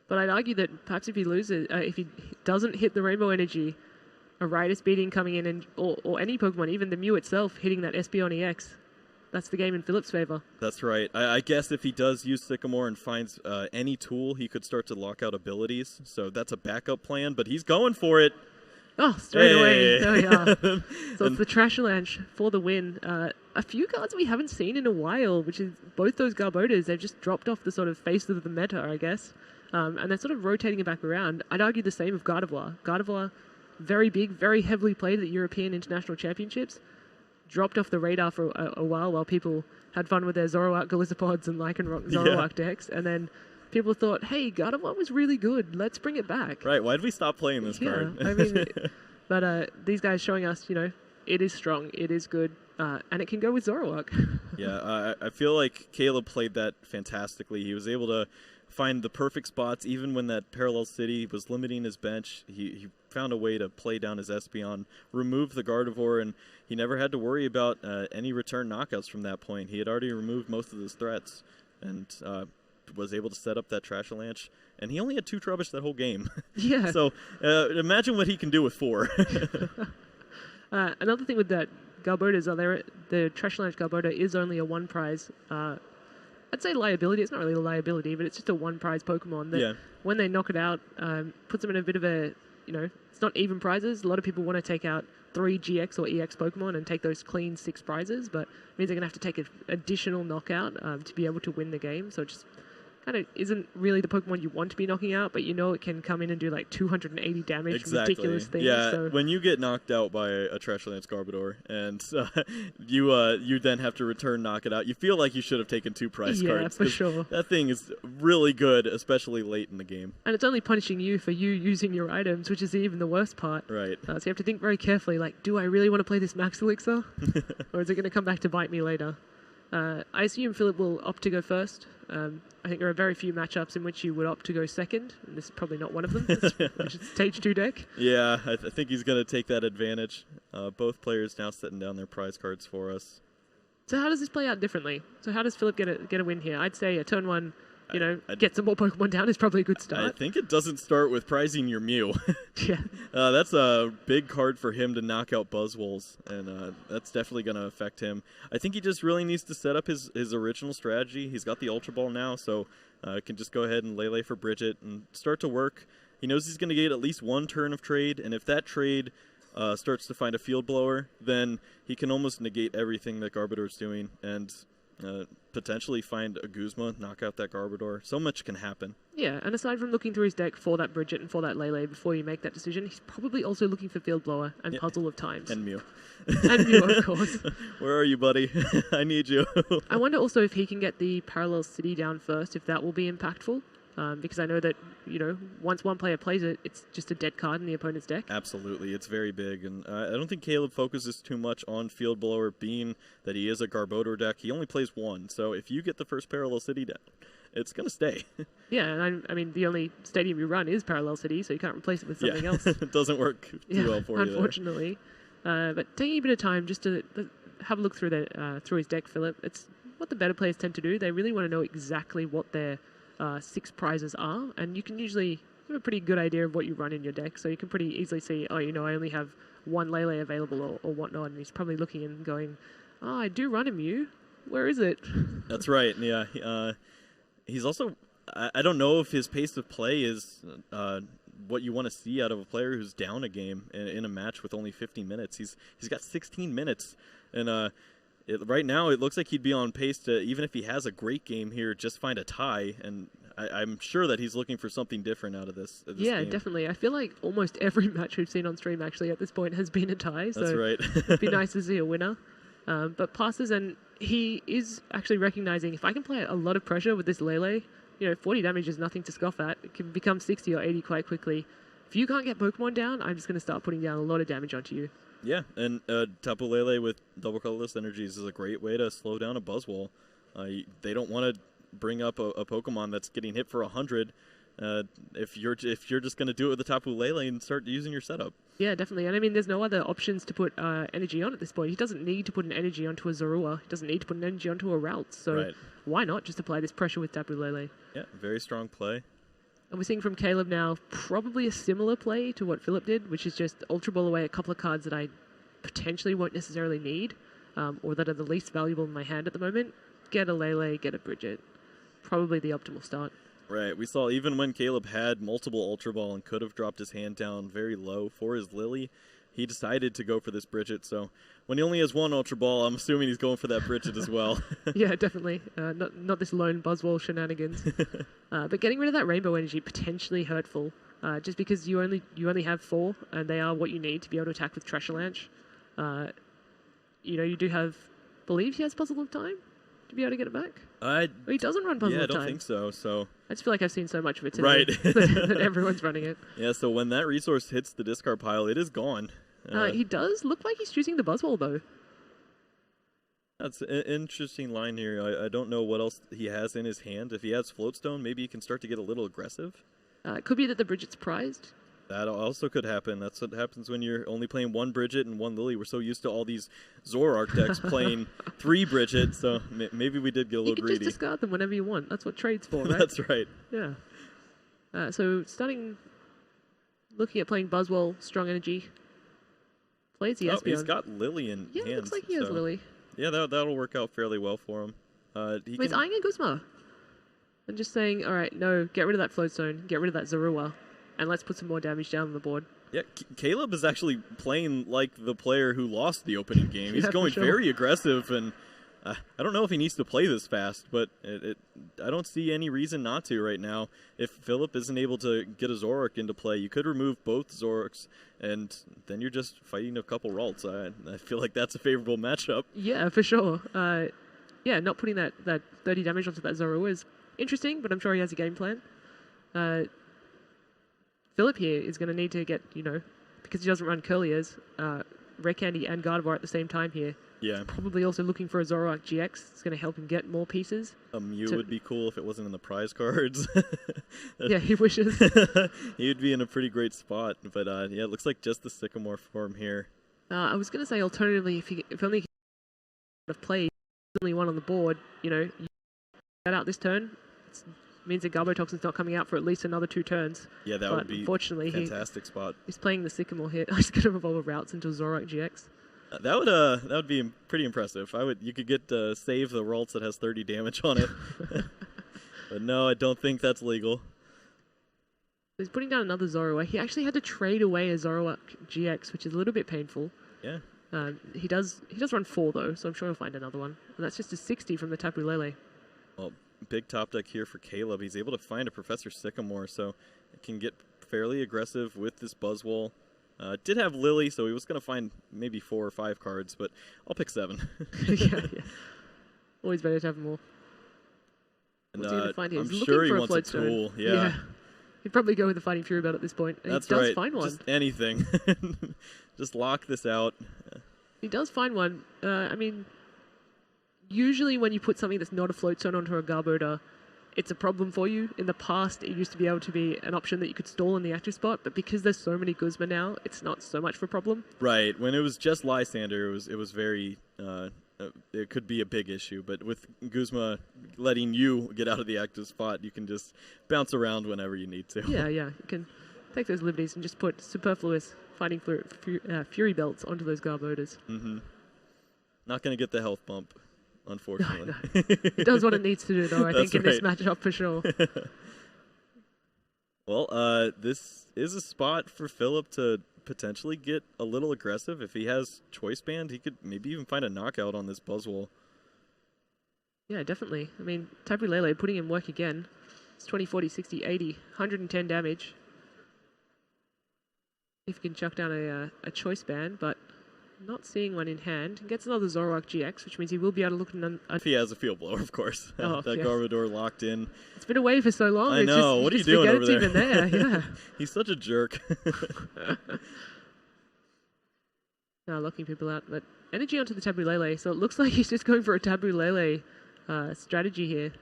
Speaker 1: But I'd argue that perhaps if he loses, if he doesn't hit the Rainbow Energy, a Rider's Beating coming in, or any Pokemon, even the Mew itself, hitting that Espeon EX, that's the game in Philip's favor.
Speaker 2: That's right. I guess if he does use Sycamore and finds any tool, he could start to lock out abilities. So that's a backup plan, but he's going for it.
Speaker 1: Oh, straight away. There we are. So it's the Trash Lance for the win. A few cards we haven't seen in a while, which is both those Garbodors. They've just dropped off the sort of face of the meta, I guess. And they're sort of rotating it back around. I'd argue the same of Gardevoir. Gardevoir, very big, very heavily played at European International Championships. Dropped off the radar for a while people had fun with their Zoroark Galizapods and Lycanroc Zoroark decks, and then people thought, hey, Gardevoir was really good, let's bring it back.
Speaker 2: Right, why did we stop playing this card?
Speaker 1: I mean, but these guys showing us, it is strong, it is good, and it can go with Zoroark.
Speaker 2: Yeah, I feel like Caleb played that fantastically. He was able to find the perfect spots, even when that Parallel City was limiting his bench. He found a way to play down his Espeon, remove the Gardevoir, and he never had to worry about any return knockouts from that point. He had already removed most of his threats and was able to set up that Trash Lance. And he only had 2 Trubbish that whole game.
Speaker 1: Yeah.
Speaker 2: So imagine what he can do with 4.
Speaker 1: Another thing with that Garbodor, the Trash Lance Garbodor is only a 1 prize. I'd say liability. It's not really a liability, but it's just a 1 prize Pokemon that when they knock it out, puts them in a bit of a, it's not even prizes. A lot of people want to take out 3 GX or EX Pokemon and take those clean 6 prizes, but it means they're going to have to take an additional knockout to be able to win the game. So it just kind of isn't really the Pokemon you want to be knocking out, but it can come in and do like 280 damage,
Speaker 2: exactly.
Speaker 1: Ridiculous things.
Speaker 2: Yeah,
Speaker 1: so.
Speaker 2: When you get knocked out by a Trash Lance Garbodor and you then have to return knock it out, you feel like you should have taken 2 prize cards.
Speaker 1: Yeah, for sure.
Speaker 2: That thing is really good, especially late in the game.
Speaker 1: And it's only punishing you for you using your items, which is even the worst part.
Speaker 2: Right.
Speaker 1: So you have to think very carefully, like, do I really want to play this Max Elixir? Or is it going to come back to bite me later? I assume Philip will opt to go first. I think there are very few matchups in which you would opt to go second, and this is probably not one of them, which is stage 2 deck.
Speaker 2: Yeah, I think he's going to take that advantage. Both players now setting down their prize cards for us.
Speaker 1: So how does this play out differently? So how does Philip get a win here? I'd say a turn 1, get some more Pokemon down is probably a good start.
Speaker 2: I think it doesn't start with prizing your Mew.
Speaker 1: Yeah.
Speaker 2: That's a big card for him to knock out Buzzwoles, and that's definitely going to affect him. I think he just really needs to set up his original strategy. He's got the Ultra Ball now, so can just go ahead and Lele for Bridget and start to work. He knows he's going to get at least 1 turn of trade, and if that trade starts to find a Field Blower, then he can almost negate everything that Garbodor's doing, and Potentially find a Guzma, knock out that Garbodor. So much can happen.
Speaker 1: Yeah, and aside from looking through his deck for that Bridget and for that Lele before you make that decision, he's probably also looking for Field Blower and Puzzle of Times.
Speaker 2: And Mew.
Speaker 1: And Mew, of course.
Speaker 2: Where are you, buddy? I need you.
Speaker 1: I wonder also if he can get the Parallel City down first, if that will be impactful. Because I know that, once one player plays it, it's just a dead card in the opponent's deck.
Speaker 2: Absolutely. It's very big. And I don't think Caleb focuses too much on Field Blower, being that he is a Garbodor deck. He only plays one. So if you get the first Parallel City down, it's going to stay.
Speaker 1: Yeah, and I mean, the only stadium you run is Parallel City, so you can't replace it with something else.
Speaker 2: It doesn't work too well for you
Speaker 1: unfortunately. But taking a bit of time just to have a look through his deck, Philip, it's what the better players tend to do. They really want to know exactly what their 6 prizes are, and you can usually have a pretty good idea of what you run in your deck, so you can pretty easily see, I only have 1 Lele available or whatnot, and he's probably looking and going, I do run a Mew. Where is it?
Speaker 2: That's right, yeah. He's also, I don't know if his pace of play is what you want to see out of a player who's down a game in a match with only 50 minutes. He's got 16 minutes, and right now it looks like he'd be on pace to, even if he has a great game here, just find a tie, and I'm sure that he's looking for something different out of this
Speaker 1: yeah,
Speaker 2: game.
Speaker 1: Definitely. I feel like almost every match we've seen on stream actually at this point has been a tie, so
Speaker 2: that's right.
Speaker 1: it'd be nice to see a winner. But passes, and he is actually recognizing, if I can play a lot of pressure with this Lele, 40 damage is nothing to scoff at. It can become 60 or 80 quite quickly. If you can't get Pokemon down, I'm just going to start putting down a lot of damage onto you.
Speaker 2: Yeah, and Tapu Lele with double colorless energies is a great way to slow down a Buzzwole. They don't want to bring up a Pokemon that's getting hit for 100 if you're just going to do it with the Tapu Lele and start using your setup.
Speaker 1: Yeah, definitely. And I mean, there's no other options to put energy on at this point. He doesn't need to put an energy onto a Zorua. He doesn't need to put an energy onto a Route. So why not just apply this pressure with Tapu Lele?
Speaker 2: Yeah, very strong play.
Speaker 1: And we're seeing from Caleb now probably a similar play to what Philip did, which is just Ultra Ball away a couple of cards that I potentially won't necessarily need, or that are the least valuable in my hand at the moment. Get a Lele, get a Bridget. Probably the optimal start.
Speaker 2: Right. We saw even when Caleb had multiple Ultra Ball and could have dropped his hand down very low for his Lily, he decided to go for this Bridget. So when he only has 1 Ultra Ball, I'm assuming he's going for that Bridget as well.
Speaker 1: Yeah, definitely. Not this lone Buzzwole shenanigans. But getting rid of that Rainbow Energy, potentially hurtful, just because you only have 4, and they are what you need to be able to attack with Trashalanche. You do have, believe he has Puzzle of Time to be able to get it back? He doesn't run Puzzle of Time.
Speaker 2: Yeah, I don't think so.
Speaker 1: I just feel like I've seen so much of it today that everyone's running it.
Speaker 2: Yeah, so when that resource hits the discard pile, it is gone.
Speaker 1: He does look like he's choosing the Buzzwole, though.
Speaker 2: That's an interesting line here. I don't know what else he has in his hand. If he has Floatstone, maybe he can start to get a little aggressive.
Speaker 1: It could be that the Bridget's prized.
Speaker 2: That also could happen. That's what happens when you're only playing 1 Bridget and 1 Lily. We're so used to all these Zoroark decks playing 3 Bridget, so maybe we did get a little greedy.
Speaker 1: You can just discard them whenever you want. That's what trade's for, right?
Speaker 2: That's right.
Speaker 1: Yeah. So looking at playing Buzzwole, Strong Energy. Plays the Espeon.
Speaker 2: He's got Lily in hands.
Speaker 1: Yeah, looks like he has Lily.
Speaker 2: Yeah, that'll work out fairly well for him.
Speaker 1: He's eyeing a Guzma. And just saying, all right, no, get rid of that Floatstone, get rid of that Zorua, and let's put some more damage down on the board.
Speaker 2: Yeah, Caleb is actually playing like the player who lost the opening game. He's going very aggressive, and I don't know if he needs to play this fast, but I don't see any reason not to right now. If Philip isn't able to get a Zoroark into play, you could remove both Zoroarks, and then you're just fighting a couple Ralts. I feel like that's a favorable matchup.
Speaker 1: Yeah, for sure. Not putting that 30 damage onto that Zorua is interesting, but I'm sure he has a game plan. Philip here is going to need to get, because he doesn't run Curliers, Rare Candy and Gardevoir at the same time here.
Speaker 2: Yeah.
Speaker 1: He's probably also looking for a Zoroark GX. It's going to help him get more pieces.
Speaker 2: A Mew would be cool if it wasn't in the prize cards.
Speaker 1: Yeah, he wishes.
Speaker 2: He would be in a pretty great spot. But yeah, it looks like just the Sycamore form here.
Speaker 1: I was going to say, alternatively, if only he could have played only one on the board, you get out this turn. It means that Garbotoxin's not coming out for at least another 2 turns.
Speaker 2: Yeah, that would be
Speaker 1: unfortunately,
Speaker 2: a fantastic spot.
Speaker 1: He's playing the Sycamore here. I was going to revolve Routes into Zoroark GX.
Speaker 2: That would be pretty impressive. You could get save the Ralts that has 30 damage on it. But no, I don't think that's legal.
Speaker 1: He's putting down another Zorua. He actually had to trade away a Zoroark GX, which is a little bit painful.
Speaker 2: Yeah.
Speaker 1: He does run 4 though, so I'm sure he'll find another one. And that's just a 60 from the Tapu Lele.
Speaker 2: Well, big top deck here for Caleb. He's able to find a Professor Sycamore, so it can get fairly aggressive with this Buzzwole. Did have Lily, so he was going to find maybe 4 or 5 cards, but I'll pick 7.
Speaker 1: Yeah. Always better to have more.
Speaker 2: And,
Speaker 1: What's he going to find here?
Speaker 2: I'm
Speaker 1: He's
Speaker 2: sure he
Speaker 1: looking
Speaker 2: wants
Speaker 1: for
Speaker 2: a
Speaker 1: a Floatstone.
Speaker 2: tool. Yeah.
Speaker 1: He'd probably go with the Fighting Fury Belt at this point. And
Speaker 2: That's
Speaker 1: he does
Speaker 2: right.
Speaker 1: find one.
Speaker 2: Just anything. Just lock this out.
Speaker 1: He does find one. I mean, usually when you put something that's not a Floatstone onto a Garbodor, it's a problem for you. In the past, it used to be able to be an option that you could stall in the active spot, but because there's so many Guzma now, it's not so much of a problem.
Speaker 2: Right. When it was just Lysander, it was very... it could be a big issue, but with Guzma letting you get out of the active spot, you can just bounce around whenever you need to.
Speaker 1: Yeah. You can take those liberties and just put superfluous Fighting Fury Belts onto those Garbodors.
Speaker 2: Mm-hmm. Not going to get the health bump, unfortunately.
Speaker 1: No. It does what it needs to do, though, I think, in this
Speaker 2: right.
Speaker 1: matchup for sure.
Speaker 2: Well, this is a spot for Philip to potentially get a little aggressive. If he has Choice Band, he could maybe even find a knockout on this Buzzwole.
Speaker 1: Yeah, definitely. I mean, Tapu Lele putting in work again. It's 20, 40, 60, 80, 110 damage. If you can chuck down a Choice Band, but not seeing one in hand. Gets another Zoroark GX, which means he will be able to look at
Speaker 2: if he has a Field Blower, of course.
Speaker 1: Oh,
Speaker 2: that
Speaker 1: yes.
Speaker 2: Garbodor locked in.
Speaker 1: It's been away for so long.
Speaker 2: I know. What are you doing over there?
Speaker 1: Even there. Yeah.
Speaker 2: He's such a jerk.
Speaker 1: Now locking people out, but energy onto the Tapu Lele. So it looks like he's just going for a Tapu Lele strategy here.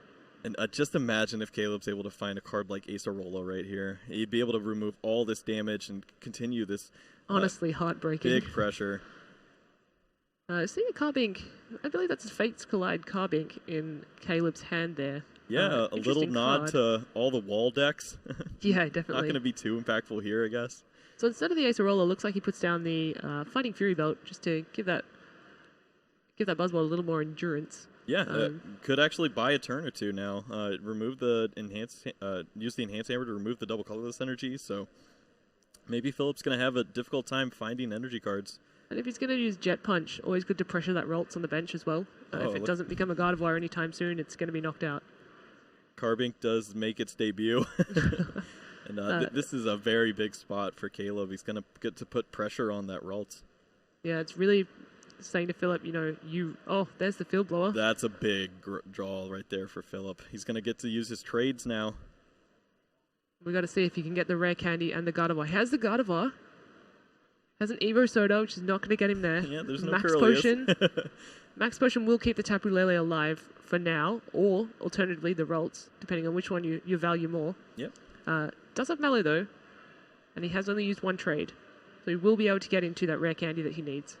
Speaker 2: And just imagine if Caleb's able to find a card like Acerola right here. He'd be able to remove all this damage and continue this
Speaker 1: honestly heartbreaking
Speaker 2: big pressure.
Speaker 1: Seeing a Carbink, I believe that's a Fates Collide Carbink in Caleb's hand there.
Speaker 2: Yeah, a little nod to all the wall decks.
Speaker 1: Yeah, definitely.
Speaker 2: Not going to be too impactful here, I guess.
Speaker 1: So instead of the Acerola, looks like he puts down the Fighting Fury Belt just to give that Buzzwole a little more endurance.
Speaker 2: Yeah, could actually buy a turn or two now. Remove the use the Enhanced Hammer to remove the double colorless energy. So maybe Philip's going to have a difficult time finding energy cards.
Speaker 1: And if he's going to use Jet Punch, always good to pressure that Ralts on the bench as well. If it doesn't become a Gardevoir anytime soon, it's going to be knocked out.
Speaker 2: Carbink does make its debut. And this is a very big spot for Caleb. He's going to get to put pressure on that Ralts.
Speaker 1: Yeah, it's really saying to Philip, there's the Field Blower.
Speaker 2: That's a big draw right there for Philip. He's going to get to use his trades now.
Speaker 1: We got to see if he can get the Rare Candy and the Gardevoir. Has the Gardevoir. Has an Evo Soda, which is not going to get him there.
Speaker 2: Yeah, there's no
Speaker 1: Max
Speaker 2: Curlius.
Speaker 1: Potion. Max Potion will keep the Tapu Lele alive for now, or alternatively the Ralts, depending on which one you value more.
Speaker 2: Yep.
Speaker 1: Does have Mallow though, and he has only used 1 trade, so he will be able to get into that Rare Candy that he needs.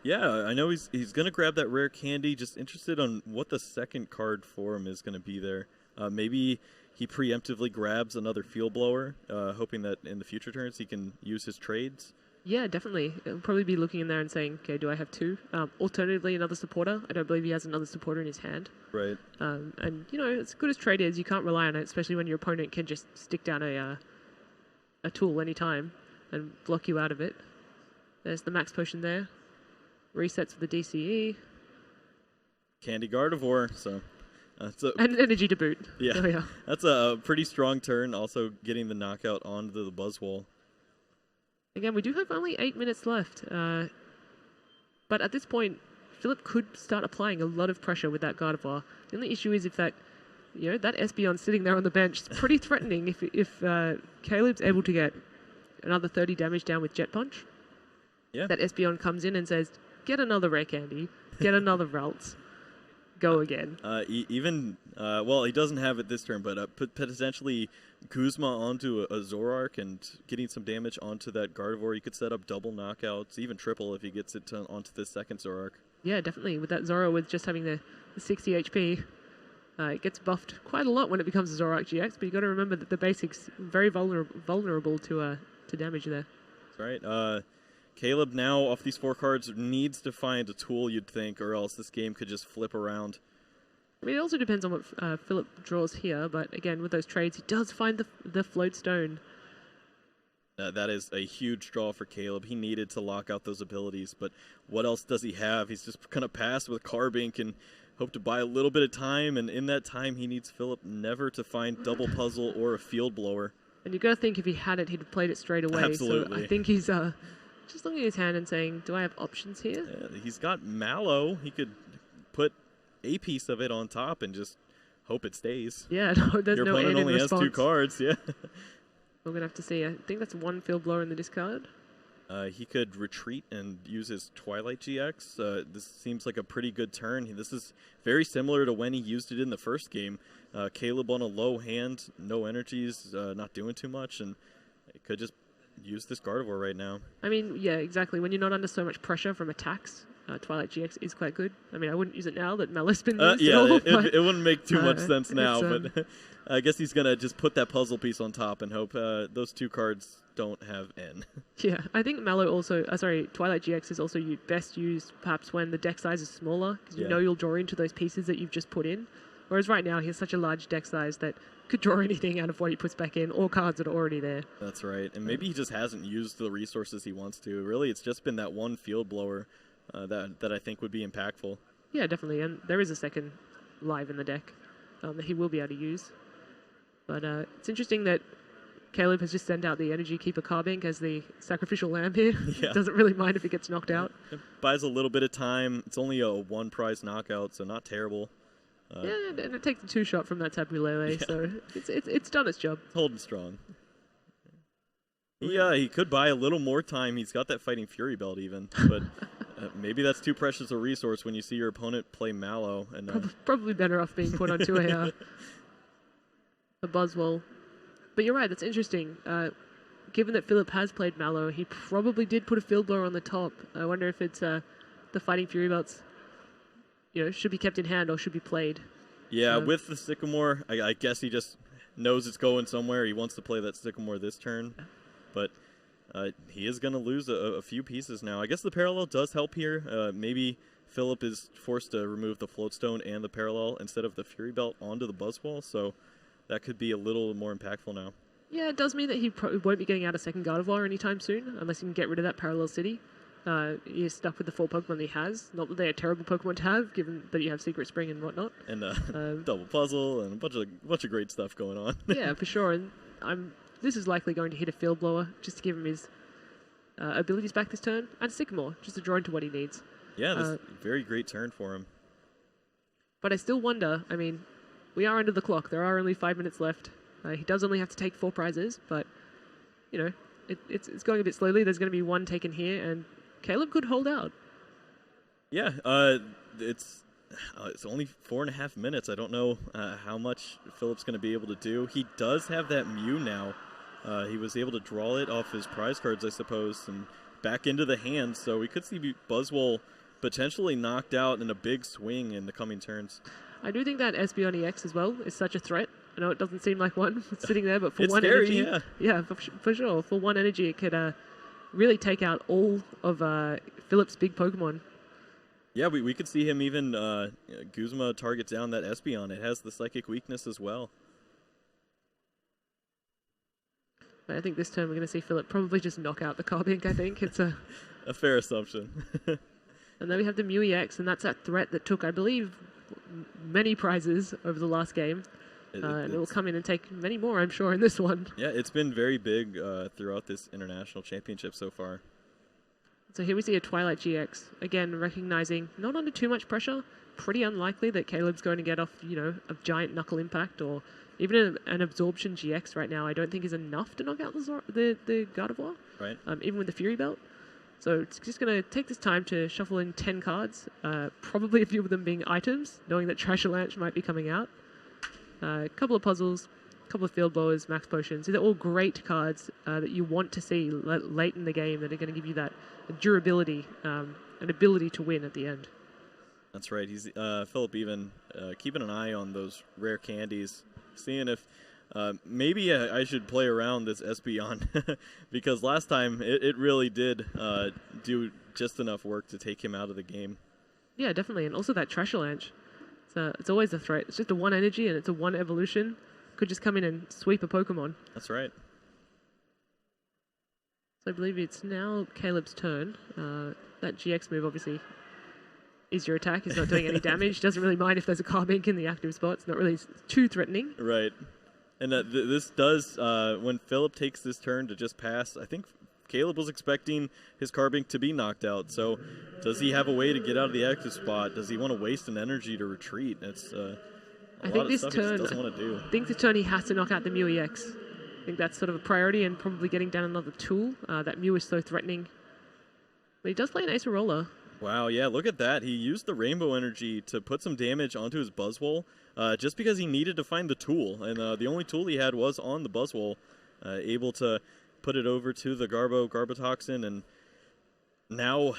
Speaker 2: Yeah, I know he's going to grab that Rare Candy. Just interested on what the second card for him is going to be there. Maybe he preemptively grabs another Field Blower, hoping that in the future turns he can use his trades.
Speaker 1: Yeah, definitely. He'll probably be looking in there and saying, okay, do I have 2? Alternatively, another supporter. I don't believe he has another supporter in his hand.
Speaker 2: Right.
Speaker 1: And, as good as trade is, you can't rely on it, especially when your opponent can just stick down a tool anytime and block you out of it. There's the Max Potion there. Resets for the DCE.
Speaker 2: Candy Gardevoir, so...
Speaker 1: and energy to boot.
Speaker 2: Yeah,
Speaker 1: there we are.
Speaker 2: That's a pretty strong turn, also getting the knockout onto the Buzzwole.
Speaker 1: Again, we do have only 8 minutes left. But at this point, Philip could start applying a lot of pressure with that Gardevoir. The only issue is if that Espeon sitting there on the bench is pretty threatening if Caleb's able to get another 30 damage down with Jet Punch.
Speaker 2: Yeah.
Speaker 1: That Espeon comes in and says, get another Rare Candy, get another Ralts, go again.
Speaker 2: He doesn't have it this turn, but potentially Guzma onto a Zoroark and getting some damage onto that Gardevoir. You could set up double knockouts, even triple if he gets it onto the second Zoroark.
Speaker 1: Yeah, definitely. With that Zoro with just having the 60 HP, it gets buffed quite a lot when it becomes a Zoroark GX, but you got to remember that the basic's very vulnerable to damage there.
Speaker 2: That's right. Caleb now, off these 4 cards, needs to find a tool, you'd think, or else this game could just flip around.
Speaker 1: I mean, it also depends on what Philip draws here, but again, with those trades, he does find the Floatstone.
Speaker 2: that is a huge draw for Caleb. He needed to lock out those abilities, but what else does he have? He's just going to pass with Carbink and hope to buy a little bit of time, and in that time he needs Philip never to find double puzzle or a field blower.
Speaker 1: And you got to think if he had it, he'd have played it straight away.
Speaker 2: Absolutely.
Speaker 1: So I think he's just looking at his hand and saying, do I have options here?
Speaker 2: Yeah, he's got Mallow. He could put a piece of it on top and just hope it stays.
Speaker 1: Yeah, no, there's
Speaker 2: Your
Speaker 1: no
Speaker 2: opponent
Speaker 1: end in
Speaker 2: only has
Speaker 1: response.
Speaker 2: 2 cards, yeah.
Speaker 1: We're going to have to see. I think that's 1 field blower in the discard.
Speaker 2: He could retreat and use his Twilight GX. This seems like a pretty good turn. This is very similar to when he used it in the first game. Caleb on a low hand, no energies, not doing too much, and it could just use this Gardevoir right now.
Speaker 1: I mean, yeah, exactly. When you're not under so much pressure from attacks, Twilight GX is quite good. I mean, I wouldn't use it now that Mallow's been used
Speaker 2: yeah,
Speaker 1: at all,
Speaker 2: it wouldn't make too much sense now,
Speaker 1: it's,
Speaker 2: but I guess he's going to just put that puzzle piece on top and hope those 2 cards don't have N.
Speaker 1: Yeah, I think Mallow also, Twilight GX is also best used perhaps when the deck size is smaller, because you know you'll draw into those pieces that you've just put in. Whereas right now, he has such a large deck size that could draw anything out of what he puts back in, or cards that are already there.
Speaker 2: That's right, and maybe he just hasn't used the resources he wants to. Really, it's just been that 1 field blower that I think would be impactful.
Speaker 1: Yeah, definitely, and there is a second live in the deck that he will be able to use. But it's interesting that Caleb has just sent out the Energy Keeper Carbink as the sacrificial lamb here.
Speaker 2: Yeah.
Speaker 1: Doesn't really mind if it gets knocked out.
Speaker 2: It buys a little bit of time. It's only a 1 prize knockout, so not terrible.
Speaker 1: Yeah, and it takes a 2-shot from that Tapu Lele, so it's done its job.
Speaker 2: Holding strong. Yeah, he could buy a little more time. He's got that Fighting Fury belt even, but maybe that's too precious a resource when you see your opponent play Mallow. And
Speaker 1: probably better off being put onto a Buzzwole. But you're right, that's interesting. Given that Philip has played Mallow, he probably did put a field blower on the top. I wonder if it's the Fighting Fury belts, should be kept in hand or should be played.
Speaker 2: Yeah, with the Sycamore, I guess he just knows it's going somewhere. He wants to play that Sycamore this turn, but he is going to lose a few pieces now. I guess the Parallel does help here. Maybe Philip is forced to remove the Floatstone and the Parallel instead of the Fury Belt onto the Buzzwole, so that could be a little more impactful now. Yeah,
Speaker 1: it does mean that he probably won't be getting out a second Gardevoir anytime soon, unless he can get rid of that Parallel City. He's stuck with the 4 Pokemon that he has. Not that they are terrible Pokemon to have, given that you have Secret Spring and whatnot.
Speaker 2: And Double Puzzle and a bunch of great stuff going on.
Speaker 1: Yeah, for sure. And this is likely going to hit a Field Blower just to give him his abilities back this turn, and Sycamore just to draw into what he needs.
Speaker 2: Yeah, this is a very great turn for him.
Speaker 1: But I still wonder. I mean, we are under the clock. There are only 5 minutes left. He does only have to take 4 prizes, but it's going a bit slowly. There's going to be 1 taken here, and Caleb could hold out. Yeah,
Speaker 2: it's only 4.5 minutes. I don't know how much Philip's going to be able to do. He does have that Mew now. He was able to draw it off his prize cards, I suppose, and back into the hand. So we could see Buzzwole potentially knocked out in a big swing in the coming turns.
Speaker 1: I do think that Espeon EX as well is such a threat. I know it doesn't seem like one sitting there, but for
Speaker 2: it's
Speaker 1: 1
Speaker 2: scary,
Speaker 1: energy, yeah, for sure. For 1 energy, it could really take out all of Philip's big Pokemon.
Speaker 2: Yeah, we could see him even Guzma target down that Espeon. It has the Psychic weakness as well.
Speaker 1: But I think this turn we're going to see Philip probably just knock out the Carbink, I think. It's a
Speaker 2: fair assumption.
Speaker 1: And then we have the Mew EX, and that's that threat that took, I believe, many prizes over the last game. And it will come in and take many more, I'm sure, in this one.
Speaker 2: Yeah, it's been very big throughout this international championship so far.
Speaker 1: So here we see a Twilight GX. Again, recognizing not under too much pressure. Pretty unlikely that Caleb's going to get off, a giant Knuckle Impact or even an Absorption GX right now. I don't think is enough to knock out the Gardevoir.
Speaker 2: Right.
Speaker 1: Even with the Fury Belt. So it's just going to take this time to shuffle in 10 cards. Probably a few of them being items, knowing that Trashalanche might be coming out. A couple of puzzles, a couple of field blowers, max potions. These are all great cards that you want to see late in the game that are going to give you that durability and ability to win at the end.
Speaker 2: That's right. He's Philip even keeping an eye on those rare candies, seeing if maybe I should play around this Espeon because last time it really did do just enough work to take him out of the game.
Speaker 1: Yeah, definitely. And also that Trashalanche. It's always a threat. It's just a 1 energy and it's a 1 evolution. Could just come in and sweep a Pokemon.
Speaker 2: That's right.
Speaker 1: So I believe it's now Caleb's turn. That GX move obviously is your attack. It's not doing any damage. Doesn't really mind if there's a Carbink in the active spot. It's not really too threatening.
Speaker 2: Right. And this does, when Philip takes this turn to just pass, I think Caleb was expecting his Carbink to be knocked out. So does he have a way to get out of the active spot? Does he want to waste an energy to retreat? It's
Speaker 1: I think this turn,
Speaker 2: doesn't want to do.
Speaker 1: I think this turn he has to knock out the Mew EX. I think that's sort of a priority, and probably getting down another tool. That Mew is so threatening. But he does play an Acerola.
Speaker 2: Wow, yeah, look at that. He used the Rainbow Energy to put some damage onto his Buzzwole just because he needed to find the tool. And the only tool he had was on the Buzzwole, able to put it over to the Garbotoxin. And now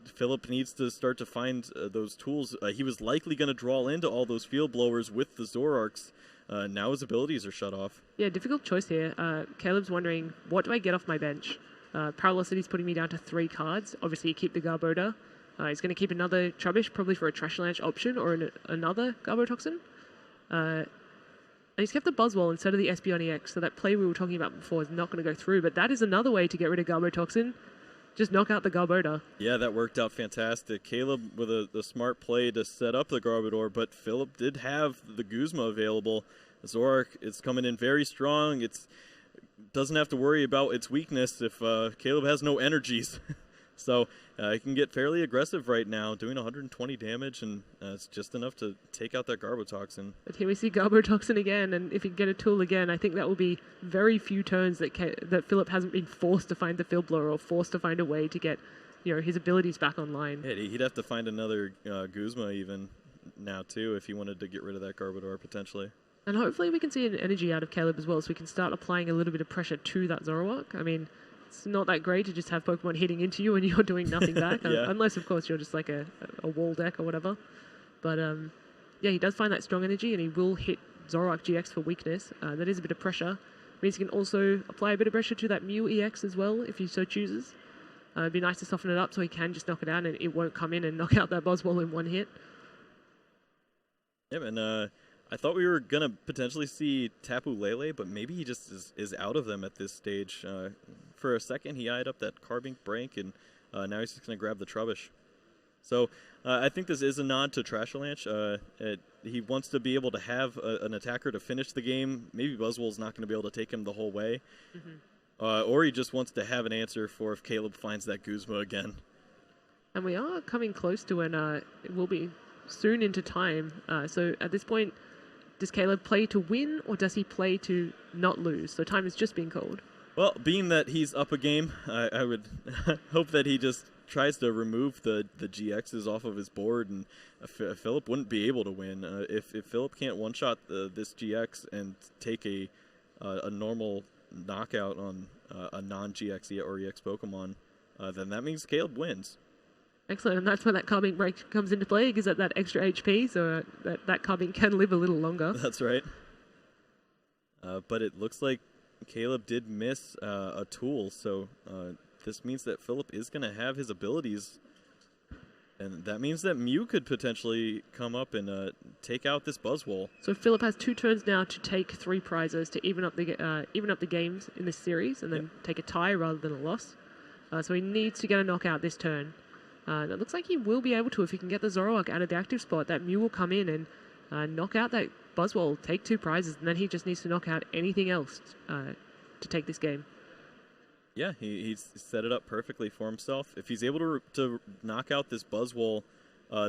Speaker 2: Philip needs to start to find those tools. He was likely going to draw into all those Field Blowers with the Zoroarks. Now his abilities are shut off.
Speaker 1: Yeah, difficult choice here. Caleb's wondering, what do I get off my bench? Paralocity's putting me down to 3 cards. Obviously, you keep the Garbodor. He's going to keep another Trubbish, probably for a Trashalanche option, or another Garbotoxin. And he's kept the Buzzwole instead of the Espeon EX, so that play we were talking about before is not going to go through. But that is another way to get rid of Garbotoxin. Just knock out the Garbodor. Yeah,
Speaker 2: that worked out fantastic. Caleb with a smart play to set up the Garbodor, but Philip did have the Guzma available. Zoroark is coming in very strong. It's doesn't have to worry about its weakness if Caleb has no energies. So he can get fairly aggressive right now, doing 120 damage, and it's just enough to take out that Garbotoxin.
Speaker 1: But here we see Garbotoxin again, and if he can get a tool again, I think that will be very few turns that Philip hasn't been forced to find the Field Blower or forced to find a way to get his abilities back online.
Speaker 2: Yeah, he'd have to find another Guzma even now, too, if he wanted to get rid of that Garbodor, potentially.
Speaker 1: And hopefully we can see an energy out of Caleb as well, so we can start applying a little bit of pressure to that Zoroark. I mean, it's not that great to just have Pokemon hitting into you and you're doing nothing back,
Speaker 2: yeah.
Speaker 1: Unless, of course, you're just like a wall deck or whatever. But, yeah, he does find that strong energy, and he will hit Zoroark GX for weakness. That is a bit of pressure. Means he can also apply a bit of pressure to that Mew EX as well, if he so chooses. It'd be nice to soften it up so he can just knock it out and it won't come in and knock out that Buzzwole in one hit.
Speaker 2: Yeah, and I thought we were going to potentially see Tapu Lele, but maybe he just is out of them at this stage. For a second, he eyed up that Carbink Brank, and now he's just going to grab the Trubbish. So I think this is a nod to Trashalanche. He wants to be able to have an attacker to finish the game. Maybe Buzzwole's not going to be able to take him the whole way. Mm-hmm. Or he just wants to have an answer for if Caleb finds that Guzma again.
Speaker 1: And we are coming close to when it will be soon into time. So at this point, does Caleb play to win, or does he play to not lose? So time has just been called.
Speaker 2: Well, being that he's up a game, I would hope that he just tries to remove the GXs off of his board, and Philip wouldn't be able to win. If Philip can't one-shot this GX and take a normal knockout on a non-GX or EX Pokemon, then that means Caleb wins.
Speaker 1: Excellent, and that's where that Carbink break comes into play, gives it that extra HP, so that Carbink can live a little longer.
Speaker 2: That's right. But it looks like Caleb did miss a tool, so this means that Philip is going to have his abilities, and that means that Mew could potentially come up and take out this Buzzwole.
Speaker 1: So Philip has 2 turns now to take 3 prizes to even up the games in this series, and then take a tie rather than a loss. So he needs to get a knockout this turn. It looks like he will be able to if he can get the Zoroark out of the active spot. That Mew will come in and knock out that Buzzwole, take 2 prizes, and then he just needs to knock out anything else to take this game.
Speaker 2: Yeah, he's set it up perfectly for himself. If he's able to knock out this Buzzwole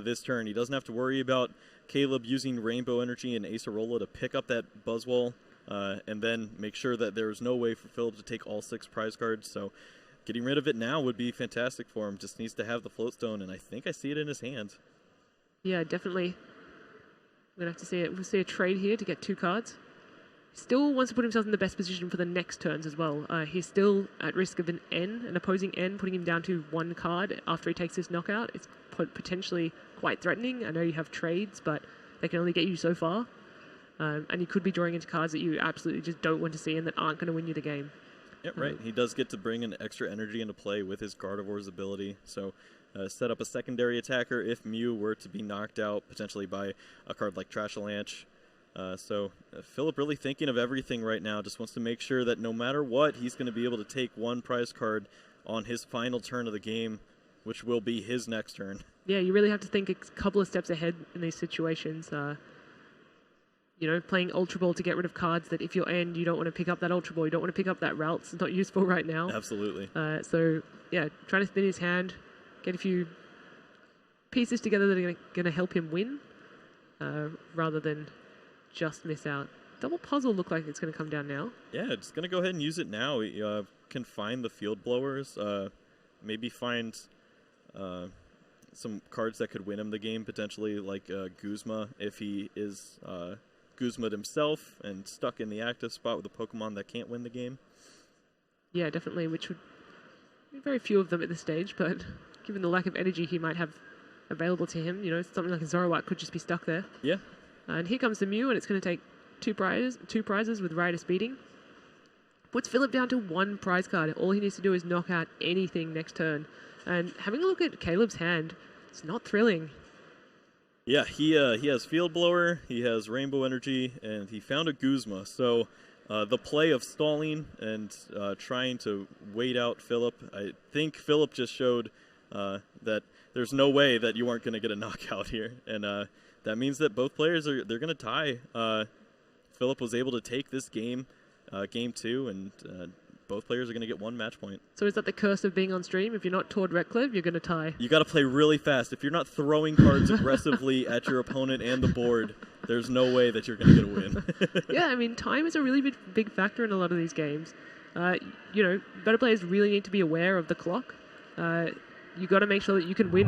Speaker 2: this turn, he doesn't have to worry about Caleb using Rainbow Energy and Acerola to pick up that Buzzwole and then make sure that there's no way for Philip to take all 6 prize cards. So getting rid of it now would be fantastic for him. Just needs to have the Float Stone, and I think I see it in his hand.
Speaker 1: Yeah, definitely. We're going to have to see it. We'll see a trade here to get 2 cards. Still wants to put himself in the best position for the next turns as well. He's still at risk of an opposing N, putting him down to 1 card after he takes this knockout. It's potentially quite threatening. I know you have trades, but they can only get you so far. And you could be drawing into cards that you absolutely just don't want to see and that aren't going to win you the game.
Speaker 2: Yep, right. He does get to bring an extra energy into play with his Gardevoir's ability. So set up a secondary attacker if Mew were to be knocked out, potentially by a card like Trashalanche. Philip really thinking of everything right now, just wants to make sure that no matter what, he's going to be able to take one prize card on his final turn of the game, which will be his next turn.
Speaker 1: Yeah, you really have to think a couple of steps ahead in these situations. Playing Ultra Ball to get rid of cards that if you're end, you don't want to pick up that Ultra Ball, you don't want to pick up that route, it's not useful right now.
Speaker 2: Absolutely.
Speaker 1: Trying to thin his hand, get a few pieces together that are going to help him win, rather than just miss out. Double Puzzle look like it's going to come down now.
Speaker 2: Yeah, just going to go ahead and use it now. You can find the Field Blowers, maybe find some cards that could win him the game, potentially like Guzma, if he is Guzma'd himself and stuck in the active spot with a Pokemon that can't win the game.
Speaker 1: Yeah, definitely, which would be very few of them at this stage, but given the lack of energy he might have available to him, something like a Zoroark could just be stuck there.
Speaker 2: Yeah.
Speaker 1: And here comes the Mew, and it's going to take two prizes with Rider Speeding. Puts Philip down to one prize card. All he needs to do is knock out anything next turn. And having a look at Caleb's hand, it's not thrilling.
Speaker 2: Yeah, he has Field Blower, he has Rainbow Energy, and he found a Guzma. So the play of stalling and trying to wait out Philip, I think Philip just showed that there's no way that you aren't going to get a knockout here. And that means that both players they're going to tie. Philip was able to take this game, game 2, and both players are going to get one match point.
Speaker 1: So is that the curse of being on stream? If you're not Tord Reclave, you're going to tie.
Speaker 2: You got to play really fast. If you're not throwing cards aggressively at your opponent and the board, there's no way that you're going to get a win.
Speaker 1: Yeah, I mean, time is a really big factor in a lot of these games. Better players really need to be aware of the clock. You got to make sure that you can win